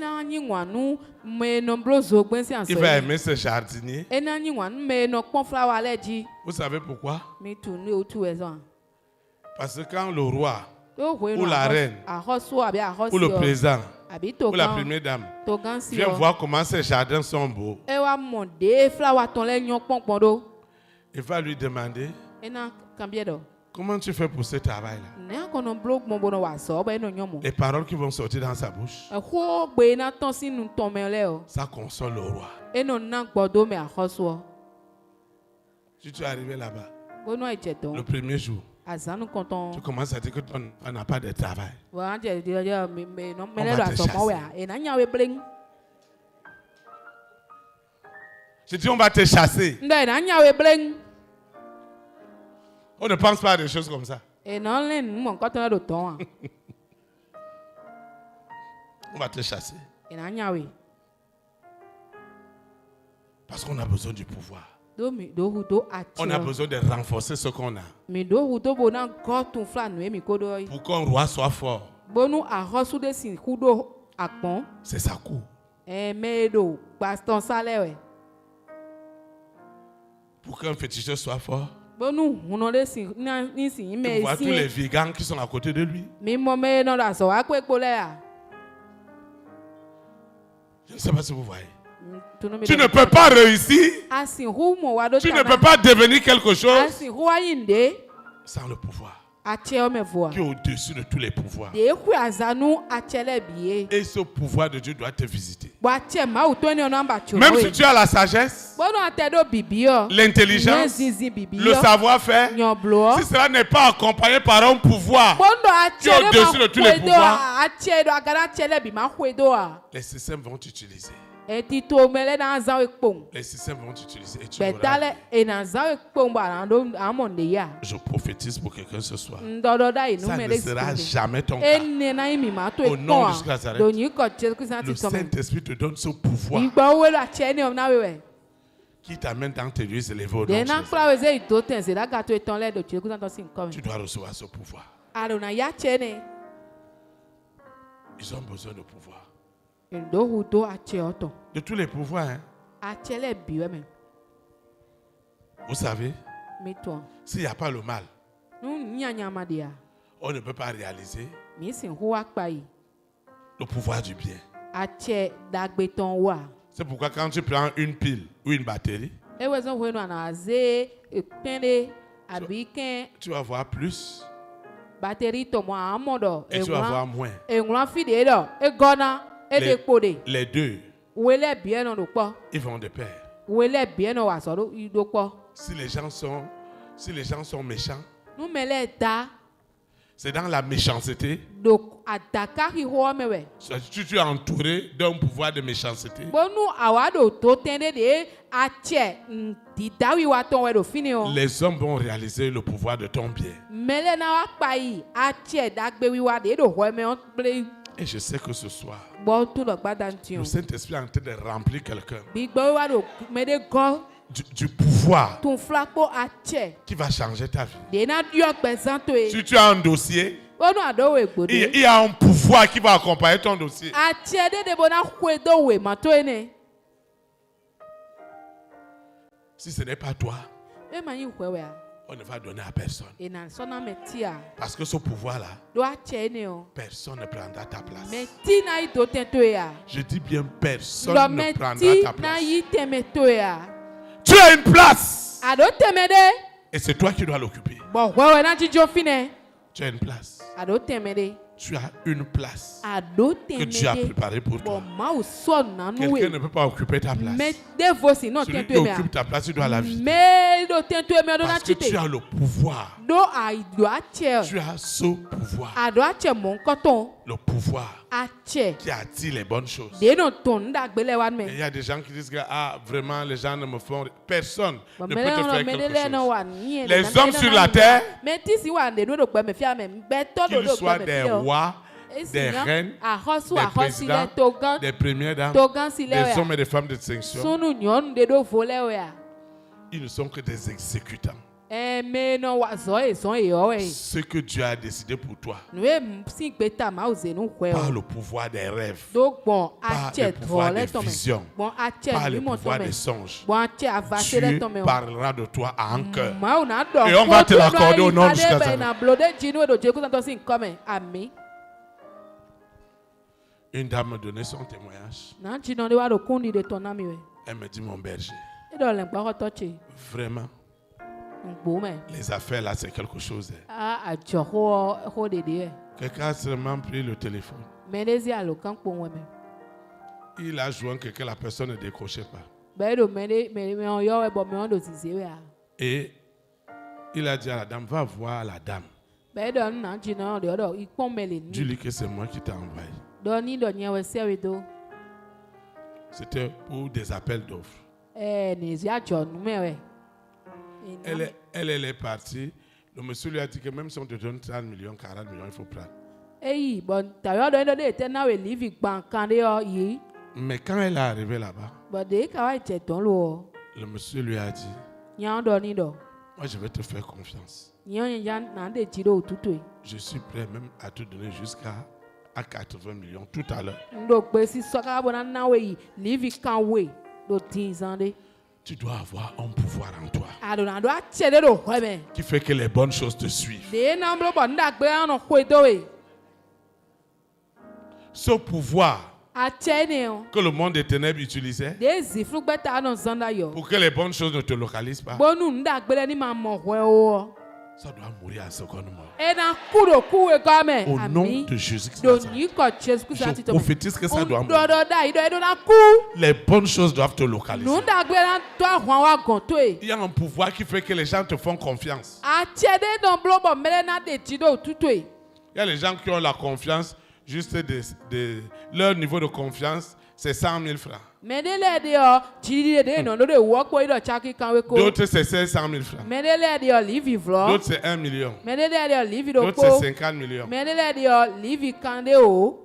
va aimer ce jardinier. Vous savez pourquoi? Parce que quand le roi ou la reine ou le président ou la première dame vient voir comment ces jardins sont beaux, il va lui demander: comment tu fais pour ce travail-là? Les paroles qui vont sortir dans sa bouche, ça console le roi. Si tu es arrivé là-bas, le premier jour, tu commences à dire que tu n'as pas de travail, on va te chasser. Je dis on va te chasser. On ne pense pas à des choses comme ça. On va te chasser. Parce qu'on a besoin du pouvoir. On a besoin de renforcer ce qu'on a. Pour qu'un roi soit fort, c'est sa cour. Pour qu'un féticheur soit fort, tu vois tous les vegans qui sont à côté de lui. Je ne sais pas si vous voyez. Tu ne peux pas réussir. Tu ne peux pas devenir quelque chose sans le pouvoir qui est au-dessus de tous les pouvoirs. Et ce pouvoir de Dieu doit te visiter. Même si tu as la sagesse, l'intelligence, le savoir-faire, si cela n'est pas accompagné par un pouvoir qui est au-dessus de tous les pouvoirs, les systèmes vont t'utiliser. Les systèmes vont t'utiliser et tu mourras. Je prophétise pour quelqu'un ce soir. Ça ne sera jamais ton cas. Au nom de Jésus Nazareth, le Saint-Esprit te donne ce pouvoir qui t'amène dans tes lieux élevés au nom de Jésus. Tu dois recevoir ce pouvoir. Ils ont besoin de pouvoir. De tous les pouvoirs. Hein? Vous savez, s'il n'y a pas le mal, on ne peut pas réaliser le pouvoir du bien. Ache dagbeton wa. C'est pourquoi quand tu prends une pile ou une batterie, E wezon wenu anaze pende abiken tu vas voir plus batterie to mo amodo et tu vas voir moins. E nglan fide do e gona e de pode. Les deux, Wele bien no po. ils vont de pair. Wele bien no wa so do ido po. Si les gens sont méchants, Nu mele ta c'est dans la méchanceté. do ataka hi ho mewe. Tu es entouré d'un pouvoir de méchanceté. Bonu awado to tende de ache di dawi wa ton we do fini o. Les hommes vont réaliser le pouvoir de ton bien. Mele na wa pa yi ache dagbe wi wa de do ho me on ple. Et je sais que ce soir, Bo tu lo gbadan ti o. le Saint-Esprit est en train de remplir quelqu'un Bi gbo wa do me de go du pouvoir tun flapo ache. qui va changer ta vie. De na dio gbesan to e. Si tu as un dossier, Bonu ado we gbode. il y a un pouvoir qui va accompagner ton dossier. Ache de bona kwe do we ma to ene. Si ce n'est pas toi, E ma yi kwe we a. on ne va donner à personne. E na so na me ti a. Parce que ce pouvoir-là, Do ache ne o. personne ne prendra ta place. Me ti na yi do ten to e a. Je dis bien, personne Do ne me prendra ti ta na place. yi teme to e a. Tu as une place Ado teme de. et c'est toi qui dois l'occuper. Bon, wewe na jijo fine. Tu as une place. Ado teme de. Tu as une place Ado que teme Dieu a de. préparée pour Bon, toi. ma ou son na nou Quelqu'un e. ne peut pas occuper ta place. Me devosi no Celui ten qui to e me a. occupe ta place, tu dois la visiter. Me do ten to e me do na Parce que tu chite. as le pouvoir. Do a do ache. Tu as ce pouvoir. Ado ache mon koton. Le pouvoir Ache. qui attire les bonnes choses. De no ton da gbele wan Et il me. y a des gens qui disent que vraiment les gens ne me font. Personne Bon, ne me peut te le no faire me quelque le no chose. wan ni. Les hommes sur la terre, Me ti si wan de no do gbe me fia me. Be to do qu'ils do soient gbe me des fia. rois, des reines, Ahosu des ahosi le présidents, togan. des premières dames, Togan si le des ya. hommes et des femmes de distinction, Sunu nyon de do vole we a. ils ne sont que des exécutants. Me no wa zo e zo e o e. Ce que Dieu a décidé pour toi, Nu e si gbeta ma o ze nu hwe par o. le pouvoir des rêves, Do bon par ache le pouvoir drole des to me. visions, Bon ache par le mi mo to pouvoir me. des songes, Bon ache avase le Dieu to me. parlera de toi à un cœur. Ma o na do. Et on va te l'accorder au nom de Jésus. Na blode jinu e do je ko santo sin come. Ami. Une dame me donnait son témoignage. Na jinu de wa do kundi de ton ami we. Elle me dit, mon berger, E do le gba ko to che. vraiment, Ngbo me. les affaires là, c'est quelque chose. Ajo ho de de. Quelqu'un a seulement pris le téléphone. Menezi alo kan po we me. Il a joué que la personne ne décrochait pas. Be do me on yo e bo me on do sisi we a. Et il a dit à la dame, va voir la dame. Be do na jinu de do ipon mele ni. Dis-lui que c'est moi qui t'ai envoyé. Do ni do nyewe sewe do. C'était pour des appels d'offres. Nezi ajo nu mewe. Elle est partie. Le monsieur lui a dit que même si on te donne 30 millions, 40 millions, il faut prendre. Eyi, bon, tayo do ndo de te na we live gban kan de yo yi. Mais quand elle est arrivée là-bas, But de ka wa che ton lo. le monsieur lui a dit, Nyan do ni do. moi je vais te faire confiance. Nyan yan na de ti do tutu. Je suis prêt même à te donner jusqu'à 80 millions tout à l'heure. Ndo pe si so ka bona na we yi, live kan we do tin zande. Tu dois avoir un pouvoir en toi Ado na do a che de do hwe me. qui fait que les bonnes choses te suivent. De na mblo bon da gbe an hwe do we. Ce pouvoir A che ne o. que le monde des ténèbres utilisait De ziflu gbe ta no zanda yo. pour que les bonnes choses ne te localisent pas, Bonu nda gbe ni ma mo hwe o. ça doit mourir à secondement. E na kudo kuwe ka me. Au nom Ami. de Jésus-Christ, Do de Nazareth, ni ko Jésus Christ je ati to me. prophétise que ça doit Do mourir. do da ido na ku. Les bonnes choses doivent te localiser. Nou da gbe na to ahwan wa gon to e. Il y a un pouvoir qui fait que les gens te font confiance. A che de don blo bo mele na de ti do tutu e. Il y a les gens qui ont la confiance, juste leur niveau de confiance, c'est 100 000 francs. Me de le de o ti de no do de wo po ido chaki kan we ko. D'autres, c'est 500 000 francs. Me de le de o live vlo. D'autres, c'est 1 million. Me de le de o live do D'autres, ko. c'est 50 millions. Me de le de o live kan de o.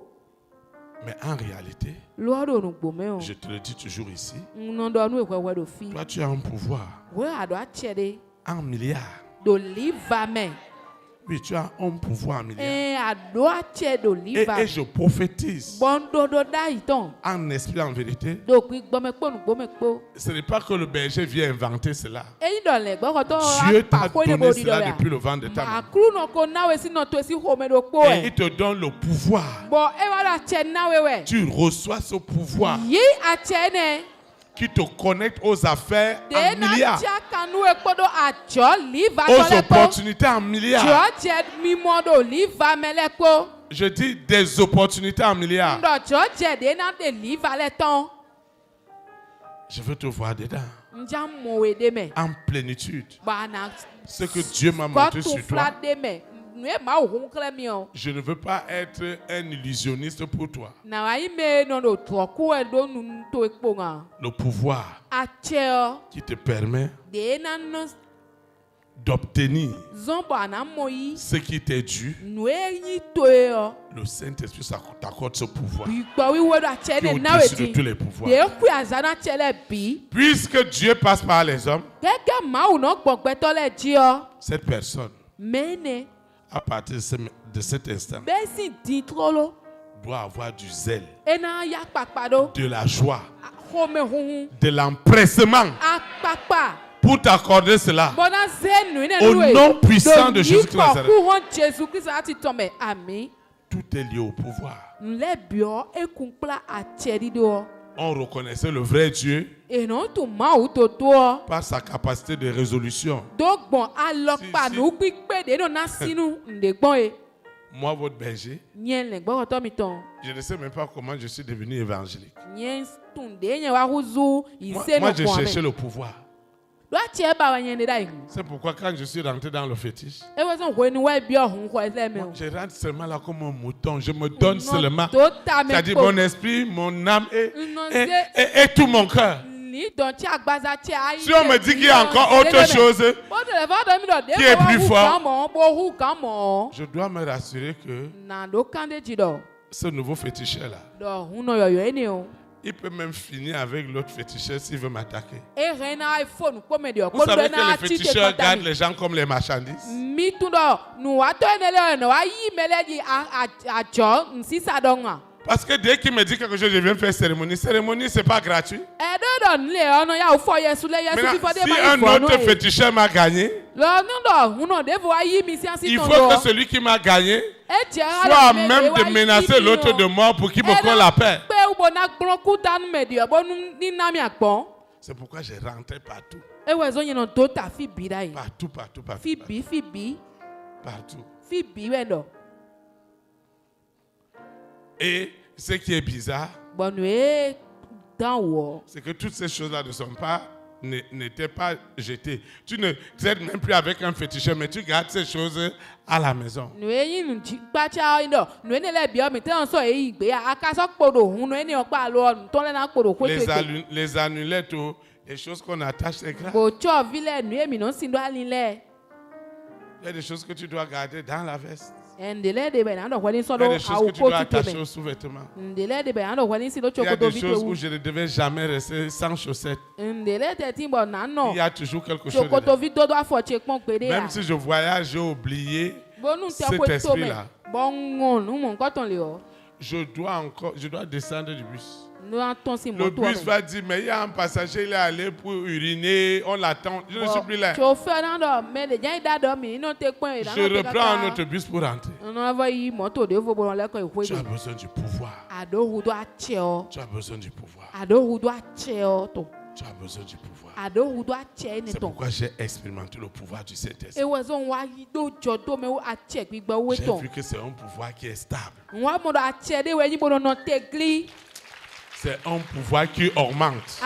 Mais en réalité, Lo do nu gbo me o. je te le dis toujours ici, No do nu e we do fi. toi, tu as un pouvoir We ado a che de en milliards. do live va me. Oui, tu as un pouvoir en milliard. Ado atse do liva. Et je prophétise Bondodo da iton. en esprit, en vérité. Donc gbomekpo nugbomekpo. Ce n'est pas que le berger vient inventer cela. Eyi dole gbokoto Dieu t'a apako ile donné bodi cela dole. depuis le ventre de ta mère. Akru no ko nawe si no to si home do po Et e. il te donne le pouvoir. Bo e wala atse nawe we. Tu reçois ce pouvoir Yi atse ne. qui te connecte aux affaires De en na milliards, tia kanu ekpodo ajo liva aux tole po. opportunités en milliards. George mimodo liva melekpo. Je dis des opportunités en milliards. Ndo George de na de liva le ton. Je veux te voir dedans, Nja mowe de me. en plénitude. Bana Ce que Dieu m'a montré sur toi. de me. Nwe ma ohun kle mi o. Je ne veux pas être un illusionniste pour toi. Na wa ime no do troku e do nu to ekpo nga. Le pouvoir Ache o. qui te permet De na no d'obtenir zombo ana moyi. ce qui t'est dû. Nwe yi to e o. Le Saint-Esprit t'accorde ce pouvoir Bi gbo wi wo do ache qui est ne na we au-dessus de ti. tous les pouvoirs. De ku azana chele bi. Puisque Dieu passe par les hommes, Gege ma u no gbogbe to le ji o. cette personne, Mene. à partir de cet instant, Besi din trolo. doit avoir du zèle, Ena ya kpakpado. de la joie, Home huhun. de l'empressement Akpakpa. pour t'accorder cela. Bona zenu ne Au loué. nom puissant de Jésus-Christ de Nazareth. Courant Jésus-Christ ati tome. Amen. Tout est lié au pouvoir. Nle bio e kunkla atcheri do. On reconnaissait le vrai Dieu E non tu ma u to to. par sa capacité de résolution. Dogbon alokpa Si. nu pipe de no na sinu ndegbon e. Moi, votre berger, Nyen le gbo to mi ton. je ne sais même pas comment je suis devenu évangélique. Nyen tunde nyen wa huzu ise Moi no je kwa cherchais me. le pouvoir. Lo achi e ba wa nyen de dai. C'est pourquoi quand je suis rentré dans le fétiche, E we son ko ni wa bio hun ko ese me. je rentre seulement là comme un mouton. Je me donne seulement. To ta me C'est-à-dire ko. mon esprit, mon âme Non, et tout mon cœur. Ni don ti agbaza ti ayi. Si on me dit qu'il y a encore autre chose, Qui est plus fort, je je dois me rassurer que ce nouveau féticheur-là, il peut même finir avec l'autre féticheur s'il veut m'attaquer. Vous savez que les féticheurs gardent les gens comme les marchandises. Parce que dès qu'il me dit quelque chose, je viens faire cérémonie. Cérémonie, ce n'est pas gratuit. Maintenant, si un autre féticheur m'a gagné, il faut que celui qui m'a gagné soit à même de menacer l'autre de mort pour qu'il me colle la paix. C'est pourquoi j'ai rentré partout. Partout. Et ce qui est bizarre, c'est que toutes ces choses-là n'étaient pas jetées. Tu ne traites même plus avec un féticheur, mais tu gardes ces choses à la maison. Les amulettes, les choses qu'on attache, c'est grave. Il y a des choses que tu dois garder dans la veste. Il y a des choses que tu dois attacher aux sous-vêtements. Il y a des choses où je ne devais jamais rester sans chaussettes. Il y a toujours quelque chose dedans. Même si je voyage, j'ai oublié cet esprit-là. Je dois descendre du bus. Le bus va dire, mais il y a un passager, il est allé pour uriner, on l'attend. Je ne suis plus là. Je reprends un autre bus pour rentrer. Tu as besoin du pouvoir. Tu as besoin du pouvoir. Tu as besoin du pouvoir. C'est pourquoi j'ai expérimenté le pouvoir du Saint-Esprit. J'ai vu que c'est un pouvoir qui est stable. C'est un pouvoir qui augmente.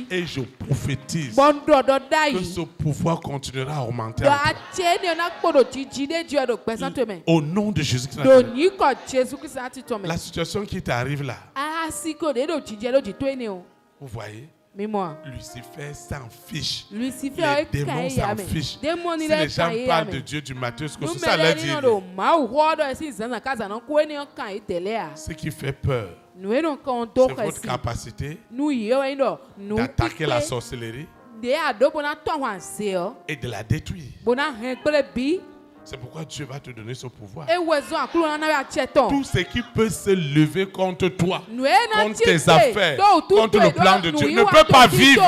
Et je prophétise que ce pouvoir continuera à augmenter. Au nom de Jésus-Christ. La situation qui t'arrive là, vous voyez, Lucifer s'en fiche. Les démons s'en fichent. Si les gens parlent de Dieu du Matthieu, c'est ça leur dit. Ce qui fait peur, c'est votre capacité d'attaquer la sorcellerie, de ado bona to wan seo et de la détruire. bona hen gbele bi C'est pourquoi Dieu va te donner ce pouvoir. e wezo akulu na ya cheton Tout ce qui peut se lever contre toi, nue na contre tes affaires, do contre le plan de Dieu, ne peut pas vivre.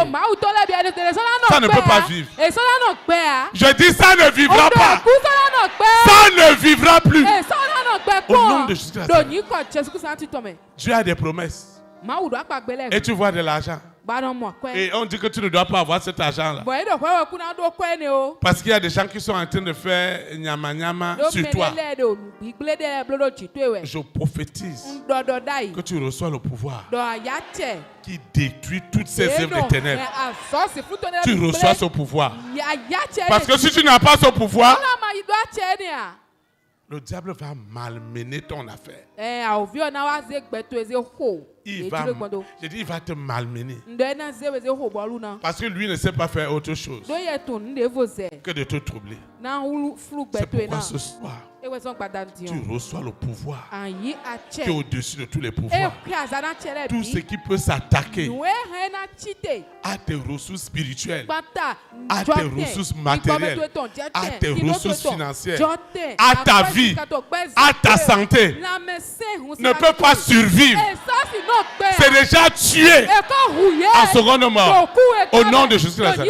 Ça ne peut pas vivre. e so na no pe a Je dis ça ne vivra pas. ku so na no pe Ça ne vivra plus. e so na no pe Au nom de Jésus do Christ. ni ko Jesus Christ ati to me Dieu a des promesses. ma wudo akpagbele Et tu vois de l'argent. ba mo ko Et on dit que tu ne dois pas avoir cet argent-là. bo e do kwa ku na do ko ni o Parce qu'il y a des gens qui sont en train de faire nyama nyama do sur toi. menele do igbele de blodo chitwe Je prophétise do dai que tu reçois le pouvoir do ya che qui détruit toutes ces œuvres des ténèbres. Tu Tu reçois ce pouvoir. Parce que que si tu n'as pas ce pouvoir, si le diable va malmener ton affaire. Il va te malmener. Parce que lui ne sait pas faire autre chose que de te troubler. C'est pourquoi ce soir, tu reçois le pouvoir qui est au-dessus de tous les pouvoirs. Tout ce qui peut s'attaquer à tes ressources spirituelles, à tes ressources matérielles, à tes ressources financières, à ta vie, à ta santé, ne peut pas survivre. C'est déjà tué en seconde mort. Au nom de Jésus-Christ.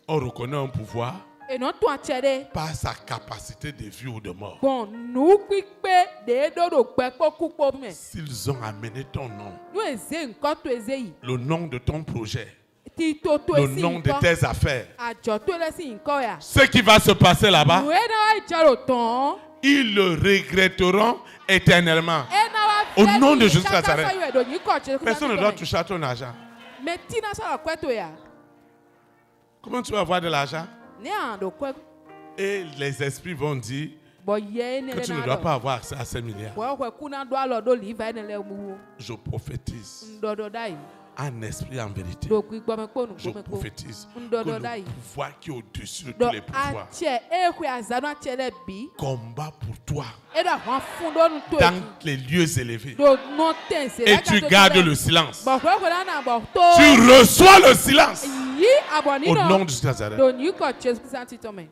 On reconnaît un pouvoir par sa capacité de vie ou de mort. S'ils ont amené ton nom, le nom de ton projet, le nom de tes affaires, ce qui va se passer là-bas, ils le regretteront éternellement. Au nom de Jésus Christ. Personne ne doit toucher à ton argent. Comment tu vas avoir de l'argent? Et les esprits vont dire que tu ne dois pas avoir accès à ces milliards. Je prophétise en esprit, en vérité. Je prophétise que le pouvoir qui est au-dessus de tous les pouvoirs combat pour toi dans les lieux élevés. Et tu gardes le silence. Tu reçois le silence. Au nom de Jésus.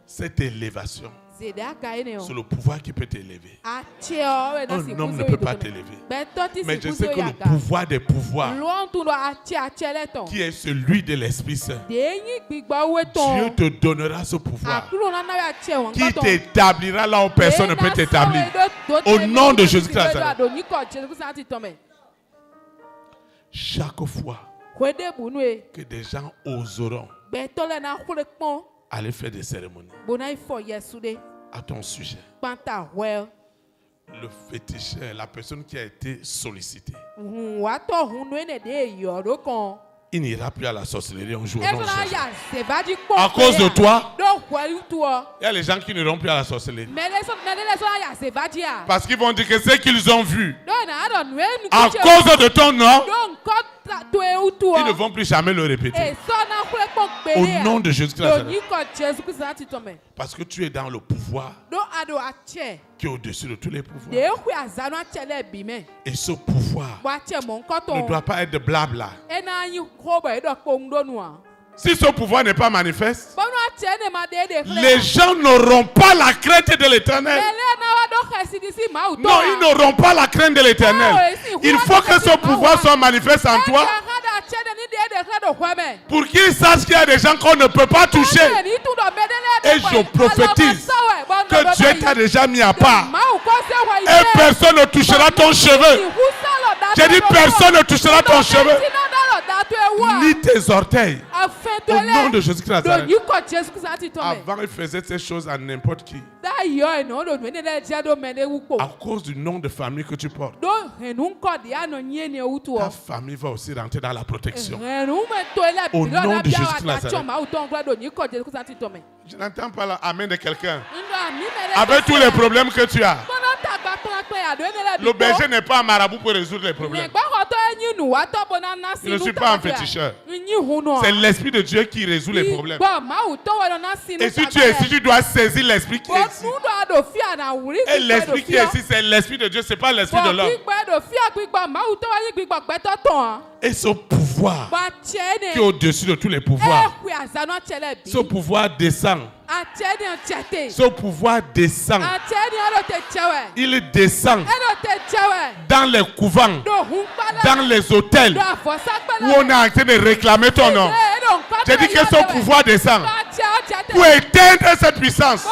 Cette élévation, c'est le pouvoir qui peut t'élever. Un homme ne peut pas t'élever. Mais je sais que le pouvoir des pouvoirs, qui est celui de l'Esprit Saint, Dieu te donnera ce pouvoir qui t'établira là où personne ne peut t'établir. Au nom de Jésus-Christ. Chaque fois que des gens oseront aller faire des cérémonies à ton sujet, le féticheur, la personne qui a été sollicitée, il n'ira plus à la sorcellerie un jour. À cause de toi, il y a les gens qui n'iront plus à la sorcellerie. Parce qu'ils vont dire que ce qu'ils ont vu, à cause de ton nom, ils ne vont plus jamais le répéter. Au nom de Jésus-Christ. Parce que tu es dans le pouvoir qui est au-dessus de tous les pouvoirs. Et ce pouvoir ne doit pas être de blabla. Si ce pouvoir n'est pas manifeste, les gens n'auront pas la crainte de l'Éternel. Non, ils n'auront pas la crainte de l'Éternel. Il faut que ce pouvoir soit manifeste en toi pour qu'ils sachent qu'il y a des gens qu'on ne peut pas toucher. Et je prophétise que Dieu t'a déjà mis à part. Et personne ne touchera ton cheveu. J'ai dit personne ne touchera ton cheveu. Ni tes orteils. Au nom de Jésus-Christ. Avant, il faisait ces choses à n'importe qui. À cause du nom de famille que tu portes, ta famille va aussi rentrer dans la protection. Au nom de Jésus-Christ. Je n'entends pas l'amen de quelqu'un. Avec tous les problèmes que tu as, le berger n'est pas un marabout pour résoudre les problèmes. Je ne suis pas un féticheur. C'est l'Esprit de Dieu qui résout les problèmes. Et si tu es ici, tu dois saisir l'Esprit qui est ici. Et l'Esprit qui est ici, c'est l'Esprit de Dieu, ce n'est pas l'Esprit de l'homme. Et ce pouvoir qui est au-dessus de tous les pouvoirs, ce pouvoir descend. Ce pouvoir descend. Il descend dans les couvents, dans les hôtels où on est en train de réclamer ton nom. J'ai dit que ce pouvoir descend pour éteindre cette puissance.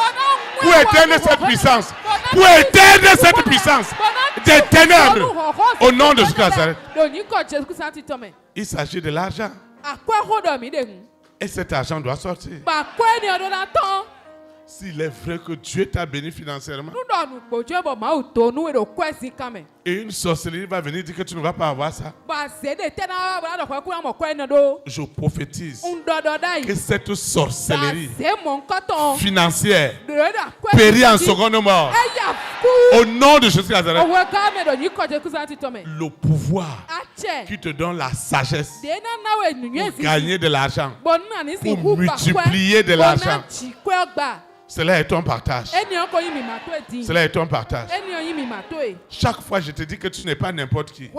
Pour éteindre cette puissance. Pour éteindre cette puissance des ténèbres. Au nom de Jésus Nazareth. Il s'agit de l'argent. Et cet argent doit sortir. S'il est vrai que Dieu t'a béni financièrement, et une sorcellerie va venir dire que tu ne vas pas avoir ça, je prophétise que cette sorcellerie financière périt en seconde mort. Au nom de Jésus Nazareth, le pouvoir qui te donne la sagesse pour gagner de l'argent, pour multiplier de l'argent, cela est ton partage. Cela est ton partage. Chaque fois, je te dis que tu n'es pas n'importe qui.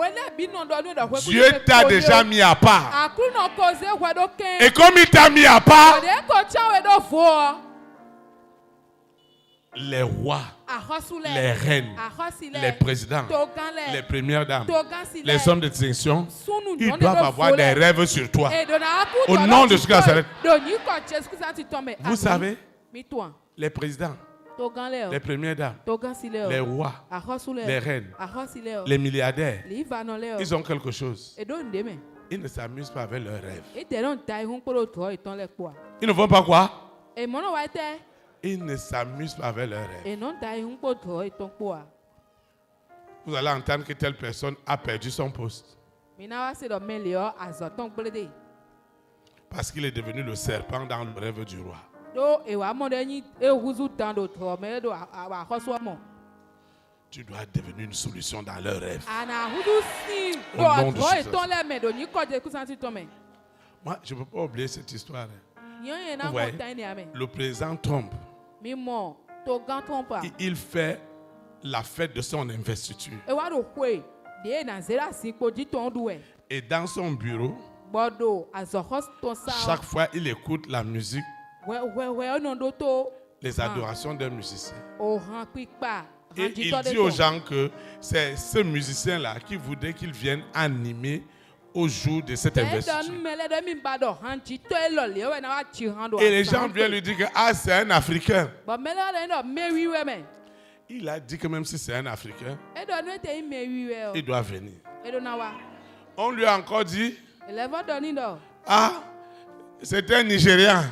Dieu t'a déjà mis à part. Et comme il t'a mis à part, les rois, les reines, les présidents, les premières dames, les hommes de distinction, ils doivent avoir des rêves sur toi. Au nom de Jésus Nazareth. Vous savez, les présidents, les premières dames, les rois, les reines, les milliardaires, ils ont quelque chose. Ils ne s'amusent pas avec leurs rêves. Ils ne vont pas quoi? Ils ne s'amusent pas avec leurs rêves. Vous allez entendre que telle personne a perdu son poste parce qu'il est devenu le serpent dans le rêve du roi. Tu dois devenir une solution dans leur rêve. Au nom de Jésus. Moi, je ne peux pas oublier cette histoire. Vous voyez, le président Trump, il fait la fête de son investiture. Et dans son bureau, chaque fois il écoute la musique, les adorations d'un musicien. Et il dit aux gens que c'est ce musicien-là qui voudrait qu'il vienne animer au jour de cette investiture. Et les gens viennent lui dire que c'est un Africain. Il a dit que même si c'est un Africain, il doit venir. On lui a encore dit, c'est un Nigérian.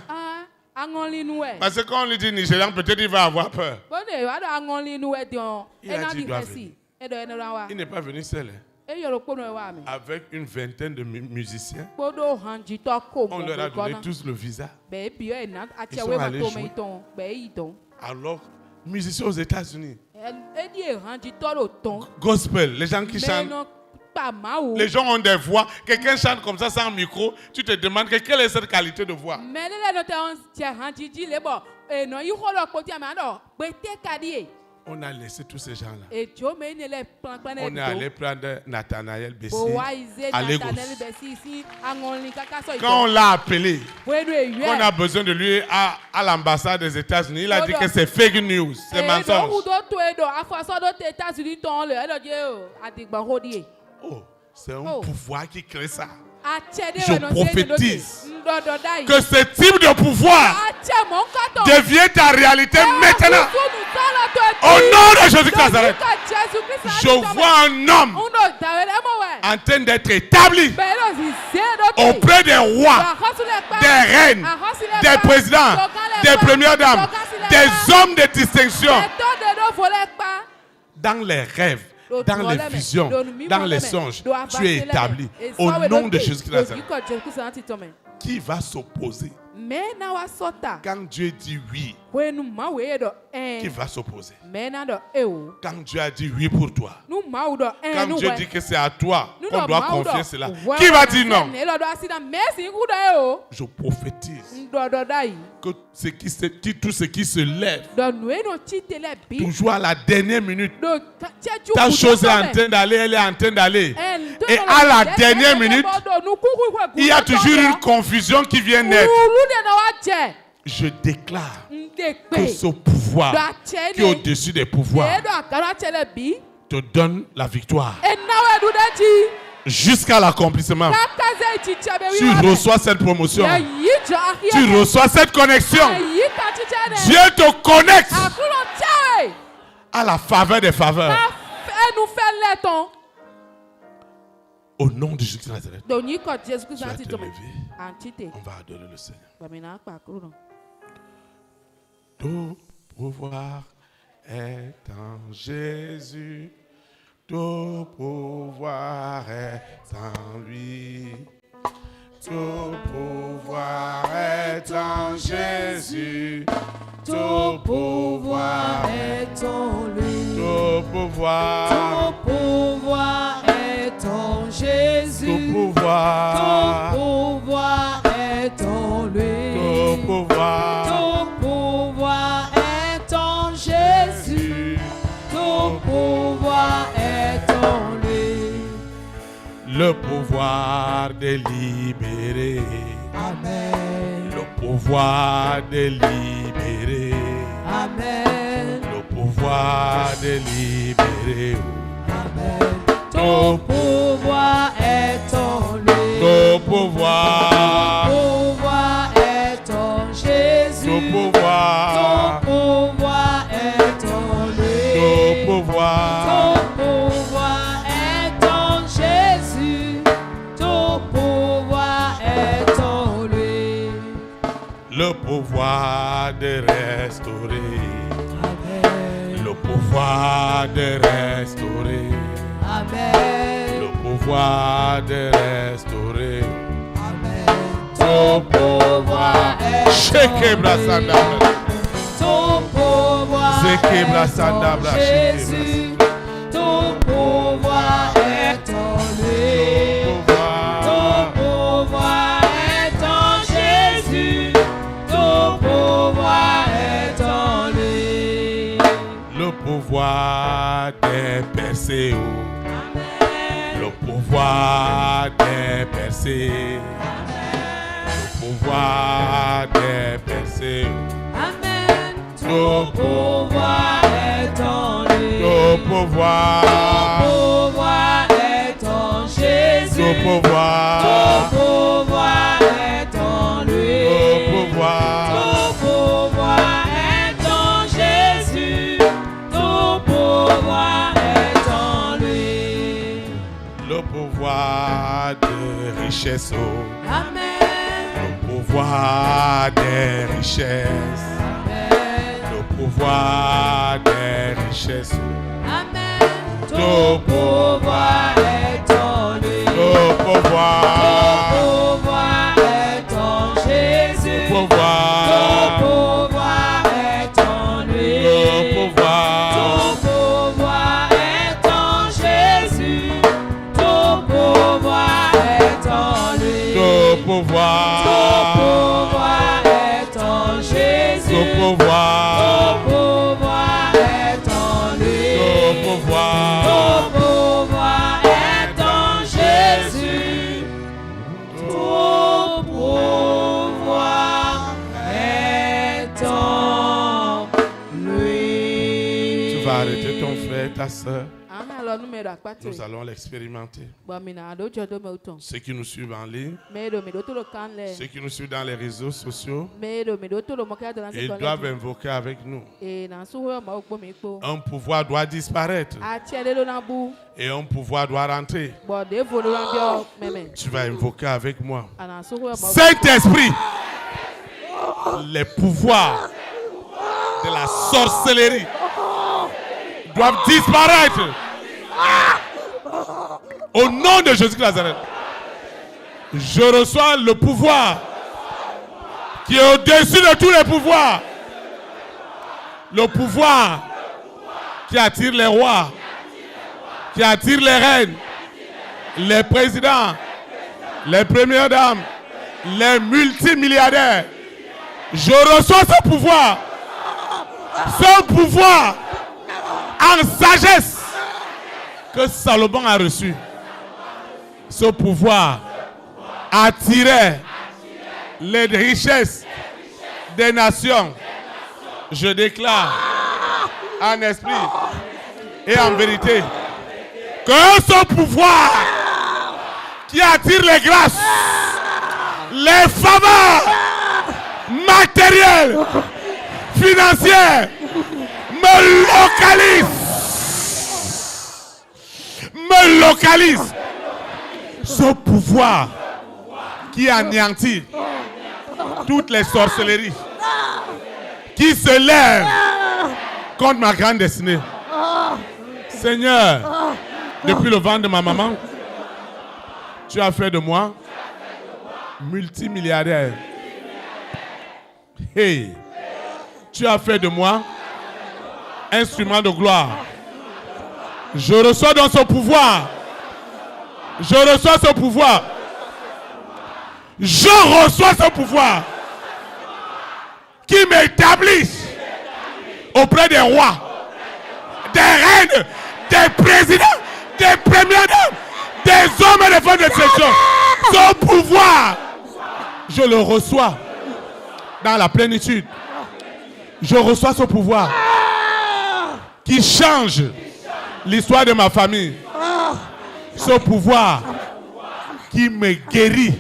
Parce que quand on lui dit Nigérian, peut-être il va avoir peur. Il a dit qu'il doit venir. Il n'est pas venu seul. Avec une vingtaine de musiciens, on leur a donné tous le visa. Ils sont allés jouer. Alors, musiciens aux États-Unis, gospel, les gens qui chantent, les gens ont des voix. Quelqu'un chante comme ça sans micro, tu te demandes quelle est cette qualité de voix. On a laissé tous ces gens-là. On est allé prendre Nathanaël Bessi à Lagos. Quand on l'a appelé, on a besoin de lui à l'ambassade des États-Unis, il a dit que c'est fake news, c'est mensonge. Oh, c'est un pouvoir qui crée ça. Je prophétise que ce type de pouvoir devient ta réalité maintenant. Au nom de Jésus Nazareth, je vois un homme en train d'être établi auprès des rois, des reines, des présidents, des premières dames, des hommes de distinction. Dans les rêves, dans les visions, dans les songes, tu es établi au nom de Jésus Nazareth. Qui va s'opposer me na wa sota Quand Dieu dit oui, wenu ma we do qui va s'opposer? me na do o Quand Dieu a dit oui pour toi, nu ma do quand nu Dieu we dit que c'est à toi nu qu'on do doit ma confier do. cela, We qui va na dire se non? ne lo do asida me si ku do o Je prophétise ndo do dai que tout ce qui se lève, do nu no chitele bi toujours à la dernière minute, do cheju ta chose est en train d'aller, elle est en train d'aller. Et à la dernière minute, il y a toujours une confusion qui vient naître. Je déclare que ce pouvoir qui est au-dessus des pouvoirs te donne la victoire. Jusqu'à l'accomplissement. Tu reçois cette promotion. Tu reçois cette connexion. Dieu te connecte à la faveur des faveurs. Au nom de Jésus de Nazareth, tu vas te lever. On va adorer le Seigneur. Tout pouvoir est en Jésus. Tout pouvoir est en lui. Tout pouvoir est en Jésus. Tout pouvoir est en lui. Tout pouvoir. Tout pouvoir est en Jésus. Tout pouvoir. Tout pouvoir est en lui. Tout pouvoir. Tout pouvoir est en Jésus. Tout pouvoir est en lui. Le pouvoir de libérer. Amen. Le pouvoir de libérer. Amen. Le pouvoir de libérer. Amen. Tout pouvoir est en lui. Tout pouvoir. Tout pouvoir est en Jésus. Tout pouvoir. Tout pouvoir est en lui. Tout pouvoir. Tout pouvoir est en Jésus. Tout pouvoir est en lui. Le pouvoir de restaurer. Amen. Le pouvoir de restaurer. Amen. Le pouvoir de restaurer. Amen. Tout pouvoir est Sheke en brasanda. lui. Tout pouvoir Zeke est brasanda en bra. Jésus. Tout pouvoir est en lui. Tout pouvoir est en Jésus. Tout pouvoir est en lui. Le pouvoir des percées. Le pouvoir des percées. Le pouvoir des percées. Amen. Tout pouvoir est en lui. Tout pouvoir. Tout pouvoir est en Jésus. Tout pouvoir. Tout pouvoir est en lui. Tout pouvoir. Tout pouvoir est en Jésus. Tout pouvoir est en lui. Le pouvoir de richesse. Amen. Le pouvoir des richesses. Amen. Le pouvoir des richesses. Amen. Tout pouvoir est en lui. Le pouvoir. Tout pouvoir est en Jésus. Le pouvoir. Tout pouvoir est en lui. Le pouvoir. Tout pouvoir est en Jésus. Tout pouvoir est en lui. Tout pouvoir. Tout pouvoir est en Jésus. Tout pouvoir. Tout pouvoir est en lui. Tout pouvoir. Tout pouvoir est en Jésus. Tout pouvoir est en lui. Tu vas arrêter ton frère, ta soeur. Nous Nous allons l'expérimenter. Ceux qui nous suivent en ligne, ceux qui nous suivent dans les réseaux sociaux, ils doivent invoquer avec nous. Un pouvoir doit disparaître et un pouvoir doit rentrer. Tu vas invoquer avec moi. Saint-Esprit, les pouvoirs de la sorcellerie doivent disparaître. Au nom de Jésus de Nazareth, je reçois le pouvoir qui est au-dessus de tous les pouvoirs. Le pouvoir qui attire les rois, qui attire les reines, les présidents, les premières dames, les multimilliardaires. Je reçois ce pouvoir en sagesse que Salomon a reçu. Ce pouvoir attirait les richesses des nations. Je déclare en esprit et en vérité que ce pouvoir qui attire les grâces, les faveurs matérielles, financières, me localise. Ce pouvoir qui anéantit toutes les sorcelleries qui se lèvent contre ma grande destinée. Seigneur, depuis le ventre de ma maman, tu as fait de moi multimilliardaire. Hey, tu as fait de moi instrument de gloire. Je reçois dans ce pouvoir. Je reçois ce pouvoir. Je reçois ce pouvoir qui m'établisse auprès des rois, des reines, des présidents, des premières dames, des hommes et des femmes de section. Ce pouvoir, je le reçois dans la plénitude. Je reçois ce pouvoir qui change l'histoire de ma famille. Ce pouvoir qui me guérit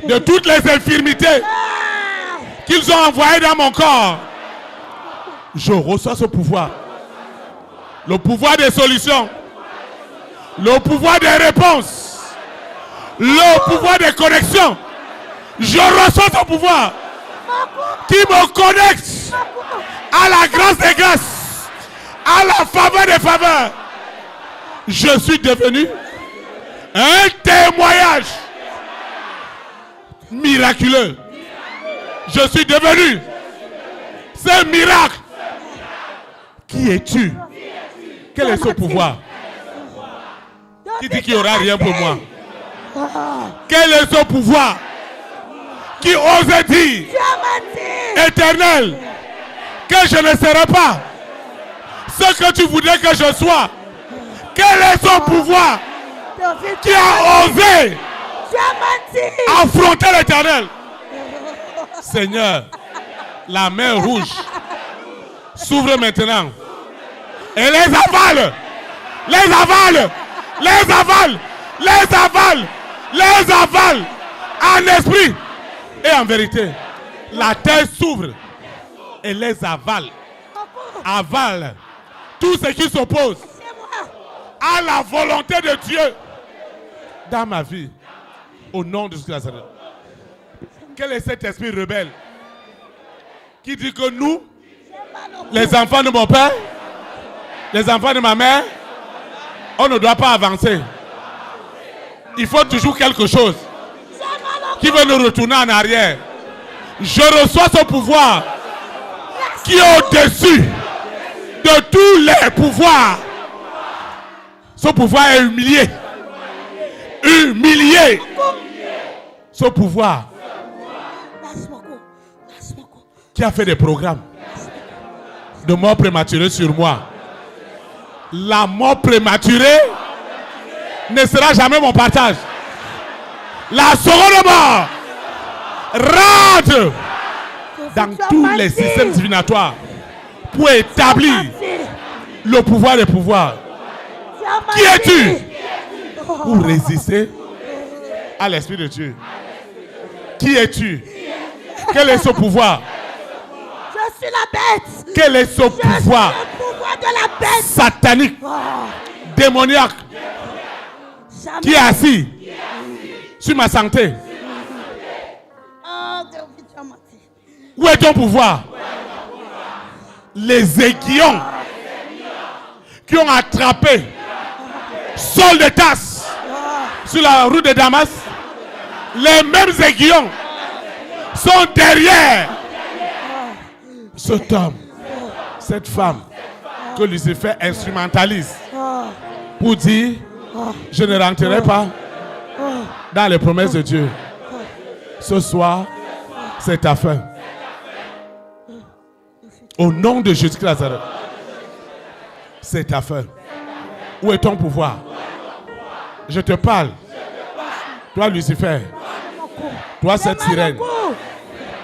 de toutes les infirmités qu'ils ont envoyées dans mon corps. Je reçois ce pouvoir. Le pouvoir des solutions. Le pouvoir des réponses. Le pouvoir des connexions. Je reçois ce pouvoir qui me connecte à la grâce des grâces, à la faveur des faveurs. Je suis devenu un témoignage miraculeux. Je suis devenu ce miracle. Qui es-tu? Quel est ce pouvoir? Qui dit qu'il n'y aura rien pour moi? Quel est ce pouvoir qui ose dire, Éternel, que je ne serai pas ce que tu voudrais que je sois? Quel est ce pouvoir qui a osé affronter l'Éternel? Seigneur, la mer rouge s'ouvre maintenant et les avale, les avale, les avale, les avale, les avale en esprit et en vérité. La terre s'ouvre et les avale, avale tout ce qui s'oppose à la volonté de Dieu dans ma vie. Au nom de Jésus. Quel est cet esprit rebelle qui dit que nous, les enfants de mon père, les enfants de ma mère, on ne doit pas avancer. Il faut toujours quelque chose qui veut nous retourner en arrière. Je reçois ce pouvoir qui est au-dessus de tous les pouvoirs. Ce pouvoir est humilié. Humilié. Ce pouvoir qui a fait des programmes de mort prématurée sur moi. La mort prématurée ne sera jamais mon partage. La seconde mort rentre dans tous les systèmes divinatoires pour établir le pouvoir des pouvoirs. Qui es-tu pour résister à l'Esprit de Dieu? Qui es-tu? Quel est ce pouvoir? Je suis la bête. Quel est ce pouvoir Le pouvoir de la bête. satanique, démoniaque, qui est assis sur ma santé? Où est ton pouvoir? Les aiguillons qui ont attrapé Saul de Tarse sur la route de Damas, les mêmes aiguillons sont derrière cet homme, cette femme que Lucifer instrumentalise pour dire je ne rentrerai pas dans les promesses de Dieu. Ce soir, c'est ta fin. Au nom de Jésus-Christ de Nazareth, c'est ta fin. Où est ton pouvoir? Je te parle. Toi, Lucifer. Toi, cette sirène.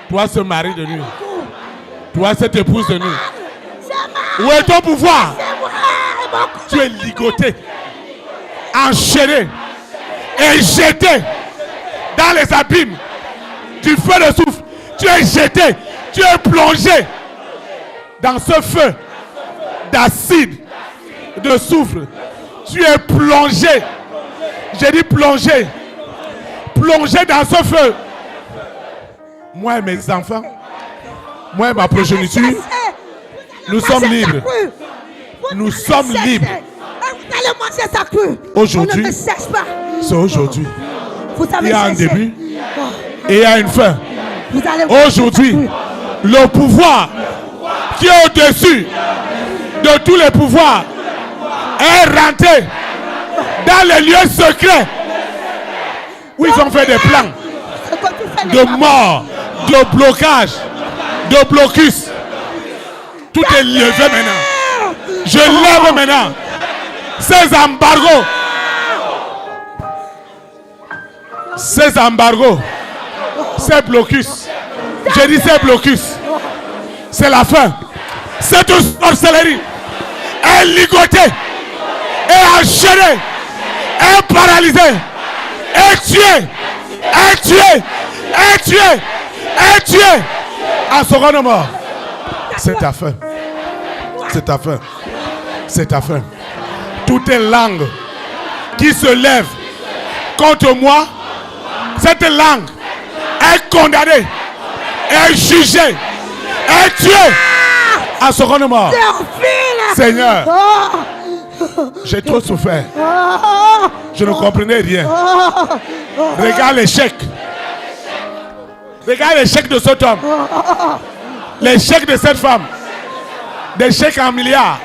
Toi, ce mari de nuit. Toi, cette épouse de nuit. Où est ton pouvoir? Tu es ligoté, enchaîné et jeté dans les abîmes du feu de soufre. Tu es jeté, tu es plongé dans ce feu d'acide, de soufre. Tu es plongé. J'ai dit plongé. Plongé dans ce feu. Moi et mes enfants, moi et ma progéniture, nous sommes libres. Nous sommes libres. Vous allez manger sa crue. Aujourd'hui, On ne me cherche pas. c'est aujourd'hui. Vous Il avez y a un cherché. début et il y a une fin. Vous allez manger Aujourd'hui, sa crue. le pouvoir qui est au-dessus de tous les pouvoirs est rentré dans les lieux secrets où ils ont fait des plans Ce que tu fais n'est de pas mort, de blocage, de blocus. Tout est levé maintenant. Je lève maintenant ces embargos. Ces embargos. Ces blocus. J'ai dit ces blocus. C'est la fin. Cette sorcellerie est ligotée, est enchaînée, est paralysée, est tuée, est tuée, est tuée, est tuée. En seconde mort. C'est ta fin. C'est ta fin. C'est ta fin. Toutes les langues qui se lèvent contre moi, cette langue est condamnée, est jugée, est tuée. En seconde mort. Seigneur, j'ai trop souffert. Je ne comprenais rien. Regarde l'échec. Regarde l'échec de cet homme. L'échec de cette femme. Des chèques en milliards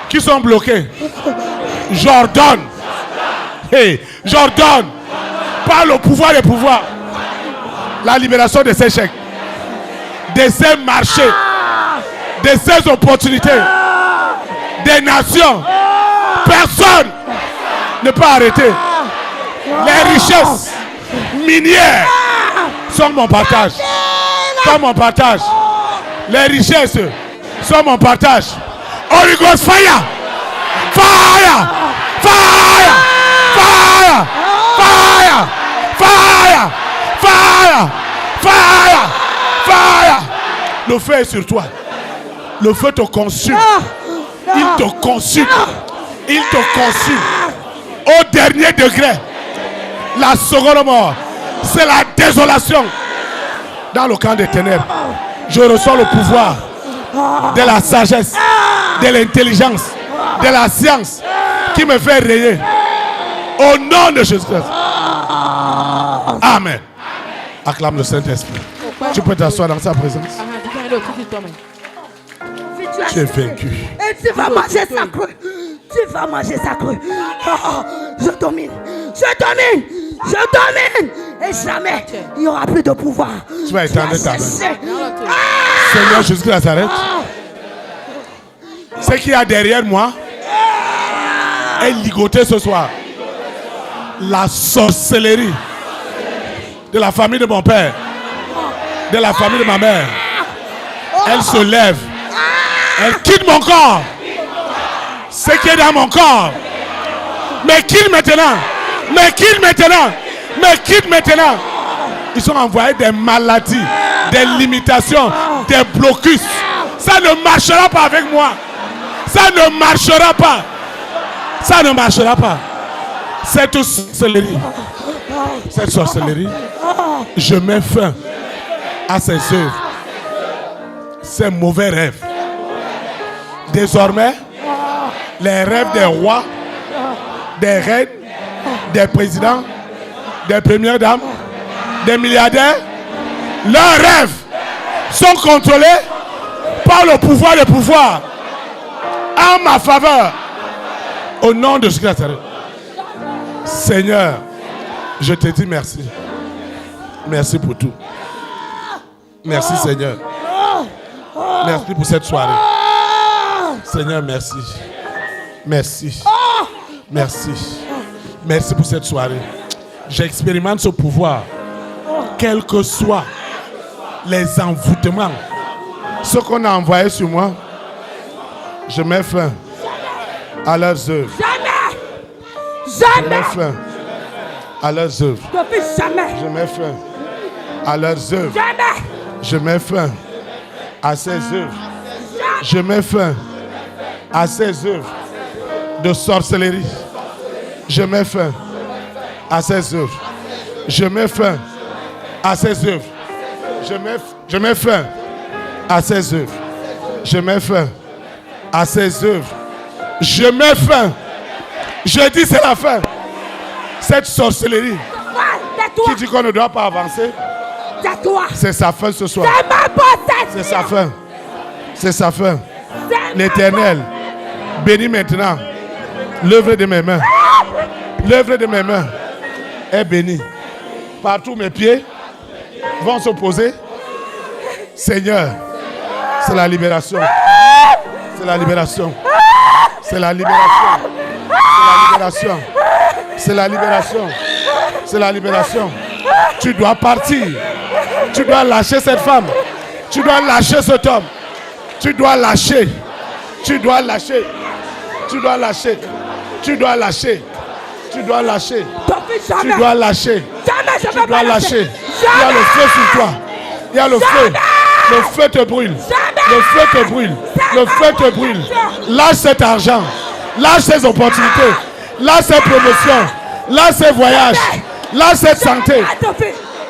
qui sont bloqués. J'ordonne. Hey, j'ordonne par le pouvoir des pouvoirs la libération de ces chèques, de ces marchés, de ces opportunités, des nations. Personne ne peut arrêter. Les richesses minières sont mon partage. Sont mon partage. Les richesses sont mon partage. Holy Ghost fire! Fire! Fire! Fire! Fire! Fire! Fire! Fire! Fire! Le feu est sur toi. Le feu te consume. Il te consume. Il te consume. Au dernier degré. La seconde mort, c'est la désolation. Dans le camp des ténèbres, je reçois le pouvoir de la sagesse, de l'intelligence, de la science qui me fait rayer. Au nom de Jésus-Christ. Amen. Acclame le Saint-Esprit. Tu peux t'asseoir dans sa présence. Tu es vaincu. Et tu vas manger sa crue. Tu vas manger sa crue. Je domine. Je domine. Je domine. Et jamais il n'y aura plus de pouvoir. Tu vas étendre ta main. Chercher. Seigneur Jésus de Nazareth, ce qu'il y a derrière moi est ligoté ce soir. La sorcellerie de la famille de mon père, de la famille de ma mère, elle se lève. Elle quitte mon corps. Ce qui est dans mon corps. Mais quitte maintenant. Mais quitte maintenant. Mais quitte maintenant. Ils sont envoyés des maladies, des limitations, des blocus. Ça ne marchera pas avec moi. Ça ne marchera pas. Ça ne marchera pas. Cette sorcellerie, je mets fin à ses œuvres, ces mauvais rêves. Désormais, les rêves des rois, des reines, des présidents, des premières dames, des milliardaires, Leurs rêves sont contrôlés par le pouvoir des pouvoirs en ma faveur. Au nom de Jésus Nazareth. Seigneur, je te dis merci. Merci pour tout. Merci Seigneur. Merci pour cette soirée. Seigneur, merci. Merci. Merci. Merci pour cette soirée. J'expérimente ce pouvoir. Quels que soient les envoûtements, ce qu'on a envoyé sur moi, je mets fin à leurs œuvres. Jamais. Je mets Jamais. fin à leurs œuvres. Depuis jamais. Je mets fin à leurs œuvres. Jamais. Je mets fin à ces œuvres. Je mets fin à ces œuvres de sorcellerie. Je mets fin à ces œuvres. Je mets fin à ces œuvres. Je mets fin à ces œuvres. Je mets fin à ces œuvres. Je mets fin. Je dis c'est la fin. Cette sorcellerie Tais-toi. qui dit qu'on ne doit pas avancer, Tais-toi. c'est sa fin ce soir. C'est ma possession. C'est sa fin. C'est sa fin. C'est ma L'Éternel bénit maintenant l'œuvre de mes mains. L'œuvre de mes mains est bénie. Partout mes pieds vont s'opposer. Seigneur, c'est la libération. C'est la libération. C'est la libération. C'est la libération. C'est la libération. C'est la libération. Tu dois partir. Tu dois lâcher cette femme. Tu dois lâcher cet homme. Tu dois lâcher. Tu dois lâcher. Tu dois lâcher. Tu dois lâcher. Tu dois lâcher. Depuis Tu jamais. dois lâcher. Jamais je Tu vais dois pas lâcher. lâcher. Il y a le feu sur toi. Il y a le feu. Le feu te brûle. Le feu te brûle. Le feu te brûle. Lâche cet argent. Lâche ces opportunités. Lâche ces promotions. Lâche ces voyages. Lâche cette santé.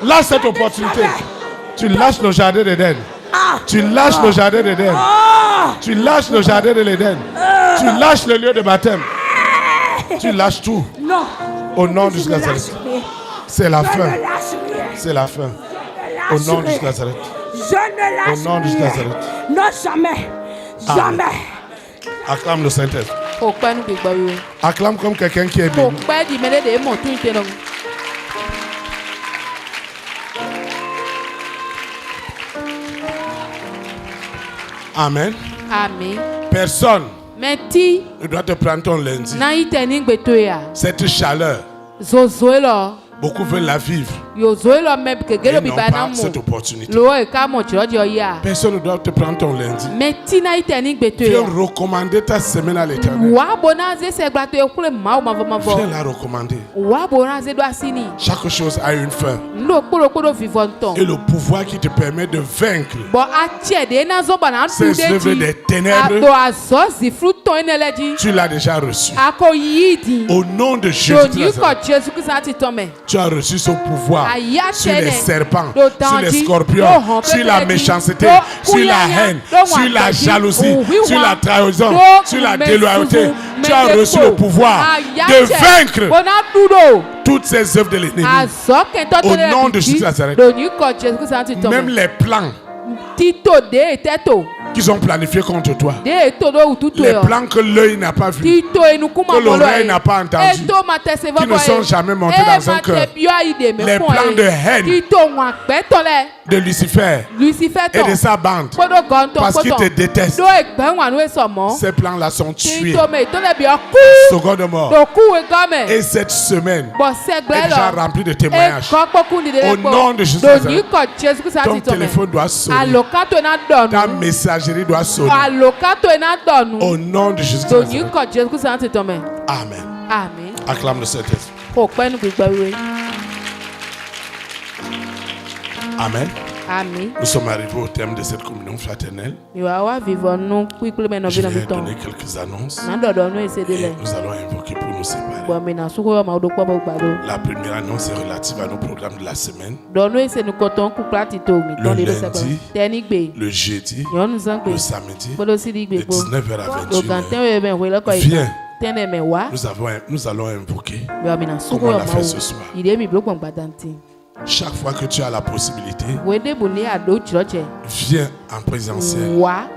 Lâche cette opportunité. Tu lâches le jardin d'Éden. Tu lâches le jardin d'Éden. Tu lâches le jardin de l'Éden. Tu lâches le lieu de baptême. Tu lâches tout. Non. Au nom de Je Jésus ne Nazareth. lâche rien. C'est la Je fin. ne lâche rien. C'est la fin. Je Au ne nom de lâche Jésus rien. Nazareth. Je ne lâche Au nom de Jésus rien. Nazareth. Non, jamais. Jamais. Acclame le Saint-Esprit. Kò pẹ́ nu gbígbọ́ wíwé. Acclame comme quelqu'un qui est Kò béni. pẹ́ di mẹ́lẹ́ de mọ̀ tún ìtẹ́ lọ. Amen. Àmì. Personne Mẹ́tí ne doit te prendre ton lundi. náà ìtẹ̀ ní gbètò yà. Cette chaleur, Zozo yìí lọ. beaucoup veulent la vivre. Yòzó yìí lọ mẹ́ kèké Ils ló n'ont bìbá náà pas cette mọ̀. opportunité. Lọ́wọ́ ìka mọ̀ jọ́jọ́ yà. Personne ne doit te prendre ton lundi. Mẹ́tí náà ìtẹ̀ ní gbètò Viens yà. recommander ta semaine à l'Éternel. Wà á bọ̀ náà zé sẹ́gbà tó yẹ kúlẹ̀ máa ma fọ́ ma Viens fọ́. la recommander. Wà á bọ̀ náà zé dọ́ asínì. Chaque chose a une fin. Ńlò kpódòkpódò fìfọ́ ntọ̀. Et le pouvoir qui te permet de vaincre Bọ̀ àtsẹ̀ de náà zọ́bà náà ces dùn œuvres dé des jì. ténèbres, Àtò àzọ́ zìfúrú tán iná lẹ́jì. tu l'as déjà reçu. Àkó yìí dì. Au nom de Jésus, Lòdì kọ̀ Jésù kìí sáà ti tọ́ mẹ́. tu as reçu ce pouvoir Àyà sur les tẹ́lẹ̀. serpents, Lò sur les tànjí. scorpions, Lò hàn sur la pépélé méchanceté, jì. Lò sur la kúyányá. haine, Lò sur wà la gbàdí. jalousie, Òwúwà. sur la trahison, Lò sur la mẹ́ déloyauté. funfun, Tu as mẹ́ reçu dépò. le pouvoir Àyà de tẹ́. vaincre Bọ̀nà dúró. toutes ces œuvres de l'ennemi. Àzọ́ kẹ́ntọ́ tó Au lé nom de lẹ́bi Jésus jì. Nazareth. Lòdì kọ̀ Jésù kìí sáà ti tọ́ Même mẹ́. les plans Títò dé ètẹ́tò. qu'ils ont planifiés contre toi, Dé ètò ló wù tútù les yọ. plans que l'œil n'a pas vu, Títò enukú ma que mọ̀ l'oreille lọ n'a pas entendu, Ètò ma tẹ̀sẹ̀ qui ne sont jamais montés dans un cœur. Les plans de haine Títò wọn àgbẹ̀tọ̀ lẹ̀. de Lucifer Lucifer et tọ̀. de sa bande, Kpódò gọ̀ǹtọ̀ parce qu'ils te détestent. Ló ẹgbẹ́ wọn àánú èso mọ́. Ces plans-là sont tués. Títò mẹ́ ìtọ́lẹ̀ bí ọkú. Seconde mort. Lòkú wẹ̀ gọ́mẹ̀. Et cette semaine Bọ̀ est sẹ́gbẹ́ déjà lọ. remplie de témoignages. Ekọ́ kpókú nìdí Au lẹ́kpọ̀. nom de Jésus Lòdì Nazareth. kọ̀ Jésù kìí sáà Ton ti tọ̀ mẹ́. téléphone doit sonner. Àlòkátò iná Ta dọ̀nù. messagerie doit sonner. Àlòkátò iná dọ̀nù. Au nom de Jésus Lòdì Nazareth. kọ̀ Jésù kìí sáà ti tọ̀ mẹ́. Amen. Àmín. Acclame le Saint-Esprit. Kò pẹ́ nu gbígbọ́ wíwé. Amen. Àmín. Nous sommes arrivés au terme de cette communion fraternelle. Ìwà wa vivre nu kpikple mɛ Je nɔvi nɔvi vais tɔn. donner quelques annonces Na dɔdɔ nu ese de et lɛ. nous allons invoquer pour nous séparer. Bɔn mina suku yɔ ma do kpɔ bɔ gbado. La première annonce est relative à nos programmes de la semaine. Dɔ nu ese nu kɔtɔn kukura ti to mi tɔn de do sɛbɛn. lundi, Tɛni gbe. Le jeudi, Nyɔnu zan le gbe. samedi, Kpɔdo si di de gbe kpo. 19h à Do 21h. gantɛn wo bɛn wele kɔ yi. Viens, Tɛnɛ mɛ wa. nous allons invoquer Bɔn mina suku Comment on yɔ l'a ma fait wo. ce soir. Yìí mi blo kpɔn gbadanti. Chaque fois que tu as la possibilité, wede bone ado jirɔjɛ viens en présentiel, wa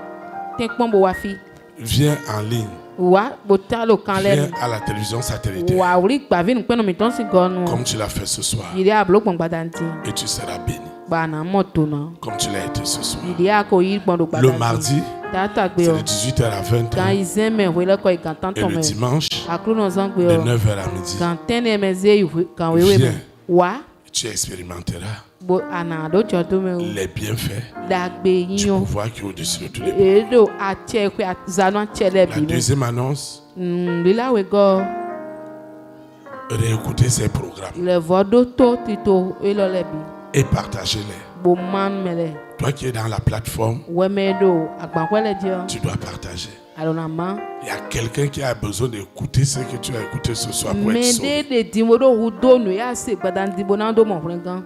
tɛnkpɔn bo wa fi viens en ligne, wa bo ta lo kan viens lɛ à la télévision satellitaire, wa wuli gbavi nukpɛnu mi tɔn si gɔnu comme tu l'as fait ce soir, yiri alo gbɔngbadanti et tu seras béni, bana mɔto na comme tu l'as été ce soir. yiri ako yi gbɔndo Le gbadanti mardi, tata gbe c'est o de 18h à 20h, gan izɛmɛ wele kɔ igan et tantɔn le mɛ dimanche, akuru na zɔn gbe de o 9h à midi. gan tɛnɛ mɛ ze gan wewe mɛ Viens. wa Tu expérimenteras bo ana do jɔ do mɛ o les bienfaits dagbe du yiyan pouvoir qui est au-dessus de tous les pouvoirs. edo atsɛ kpe zanu atsɛ lɛ La bi mɛ deuxième annonce, lilawe gɔ réécoutez ces programmes le vɔ do to tito elɔ lɛ bi et partagez-les. bo man mɛ lɛ Toi qui es dans la plateforme, wɛmɛ do agbankɔ lɛ diɔ tu dois partager. alona ma Il y a quelqu'un qui a besoin d'écouter ce que tu as écouté ce soir pour être mɛ sauvé. de dimo do wu do nu ya se gbadandibo na do mɔƒlẽ gan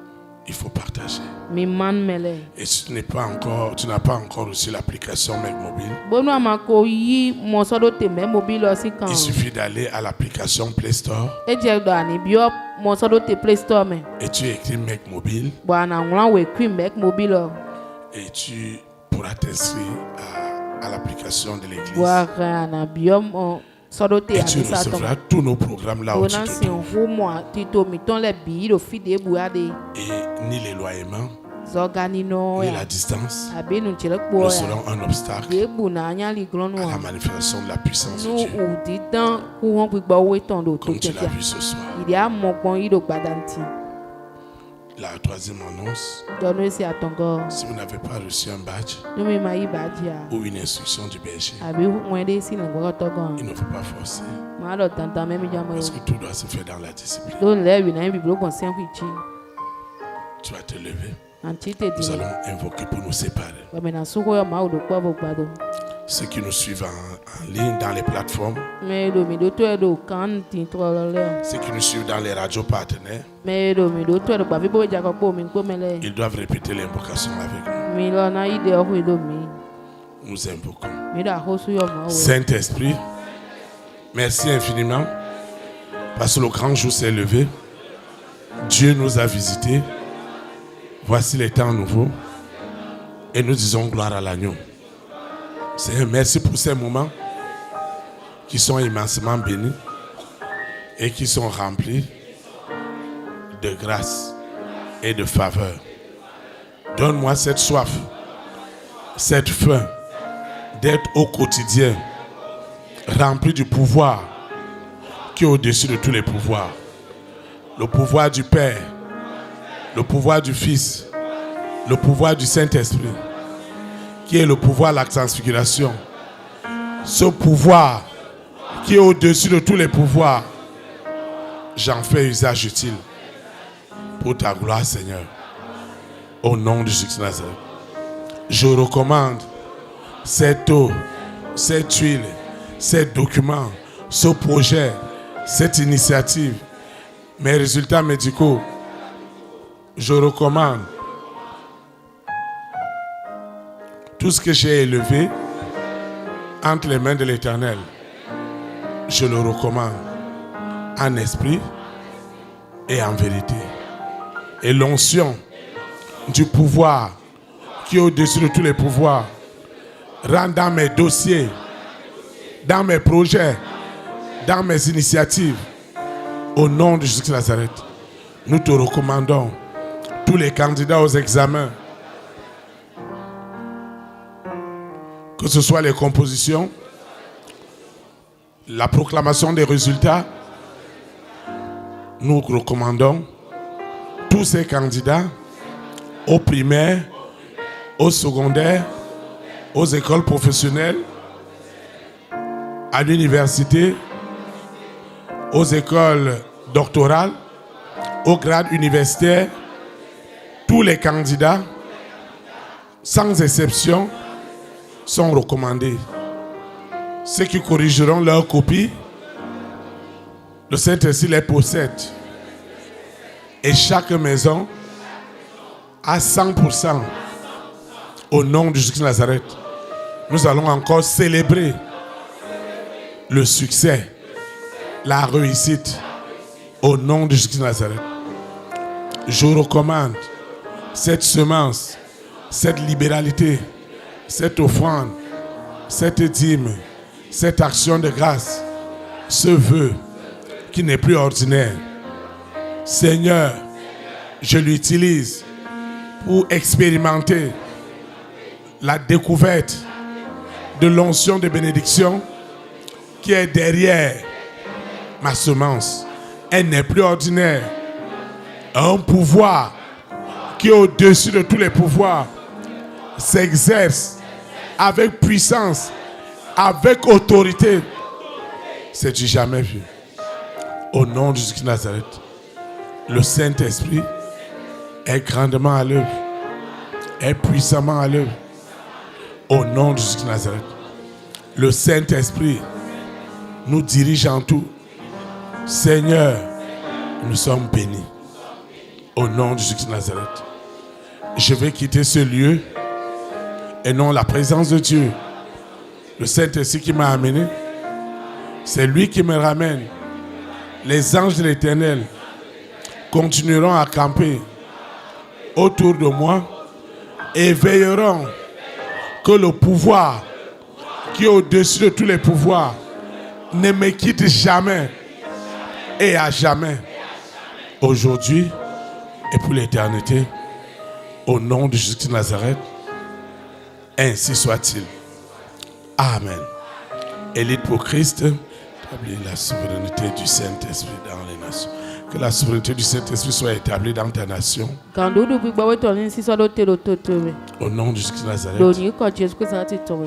Il faut partager. mi man mɛ lɛ Et si tu n'as pas encore reçu l'application Mec Mobile, bonu ama ko yi mɔsɔ do te mɛ mobi lɔ si kan il suffit d'aller à l'application Play Store edze do ani biɔ mɔsɔ do te play store mɛ et tu écris Mec Mobile bɔn ana ŋlɔ wo ekui mɛ mobi lɔ et tu pourras t'inscrire à l'application de l'église. bɔn ana biɔ mɔsɔ do te Et tu abi sa tɔn. recevras tous nos programmes là où tu Bona te si trouves. hu mo tito mi ton le bi do fi de bu ade Et ni l'éloignement, zogani no ni ya la distance abi nu chele ne po ya seront un obstacle de bu na anya li gronu à la wa manifestation de la puissance de nu Dieu. u di dan ku won gbigbo we ton do to Comme tu te l'as vu ce soir. ide a mo gbon yi do gbadanti La troisième annonce, do no si atongo si vous n'avez pas reçu un badge nu mi ma yi ba ji a ou une instruction du berger, abi won de si na gbo to gan il ne faut pas forcer ma do tantan me mi jamo parce que tout doit se faire dans la discipline. do le wi na bi blo bon sen fi chi Tu vas te lever. anti te Nous di allons invoquer pour nous séparer. wa me na su ko yo ma o do kwa bo gbado Ceux qui nous suivent en ligne dans les plateformes, me do mi do to e do kan tin to lo le ceux qui nous suivent dans les radios partenaires, me do mi do to e do gba fi bo ja ko po mi ko mele ils doivent répéter l'invocation avec nous. mi lo na ide o hu do mi Nous invoquons. mi da ho su yo ma o Saint-Esprit, merci infiniment parce que le grand jour s'est levé. Dieu nous a visités. Voici les temps nouveaux. Et nous disons gloire à l'agneau. Seigneur, merci pour ces moments qui sont immensément bénis et qui sont remplis de grâce et de faveur. Donne-moi cette soif, cette faim d'être au quotidien rempli du pouvoir qui est au-dessus de tous les pouvoirs. Le pouvoir du Père, le pouvoir du Fils, le pouvoir du Saint-Esprit, qui est le pouvoir de la transfiguration. Ce pouvoir qui est au-dessus de tous les pouvoirs, j'en fais usage utile pour ta gloire, Seigneur. Au nom de Jésus de Nazareth, je recommande cette eau, cette huile, ces documents, ce projet, cette initiative, mes résultats médicaux. Je recommande tout ce que j'ai élevé entre les mains de l'Éternel. Je le recommande en esprit et en vérité. Et l'onction du pouvoir qui est au-dessus de tous les pouvoirs rentre dans mes dossiers, dans mes projets, dans mes initiatives. Au nom de Jésus de Nazareth, nous te recommandons tous les candidats aux examens, que ce soit les compositions, la proclamation des résultats. Nous recommandons tous ces candidats aux primaires, aux secondaires, aux écoles professionnelles, à l'université, aux écoles doctorales, aux grades universitaires. Tous les candidats, sans exception, sont recommandés. Ceux qui corrigeront leur copie, le Saint-Esprit les possède. Et chaque maison, à 100%, au nom de Jésus de Nazareth, nous allons encore célébrer le succès, la réussite, au nom de Jésus de Nazareth. Je recommande cette semence, cette libéralité, cette offrande, cette dîme, cette action de grâce, ce vœu qui n'est plus ordinaire. Seigneur, je l'utilise pour expérimenter la découverte de l'onction de bénédiction qui est derrière ma semence. Elle n'est plus ordinaire. Un pouvoir qui est au-dessus de tous les pouvoirs s'exerce avec puissance, avec autorité. C'est du jamais vu. Au nom de Jésus de Nazareth, le Saint-Esprit est grandement à l'œuvre, est puissamment à l'œuvre. Au nom de Jésus de Nazareth, le Saint-Esprit nous dirige en tout. Seigneur, nous sommes bénis. Au nom de Jésus de Nazareth, je vais quitter ce lieu et non la présence de Dieu. Le Saint-Esprit qui m'a amené, c'est lui qui me ramène. Les anges de l'Éternel continueront à camper autour de moi et veilleront que le pouvoir qui est au-dessus de tous les pouvoirs ne me quitte jamais et à jamais. Aujourd'hui et pour l'éternité, au nom de Jésus de Nazareth, ainsi soit-il. Amen. Élite pour Christ, établis la souveraineté du Saint-Esprit dans les nations. Que la souveraineté du Saint-Esprit soit établie dans ta nation. Au nom de Jésus de Nazareth.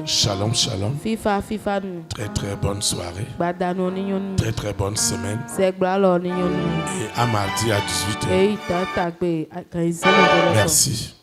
Shalom, shalom. Très très bonne soirée. Très très bonne semaine. Et à mardi à 18h. Merci.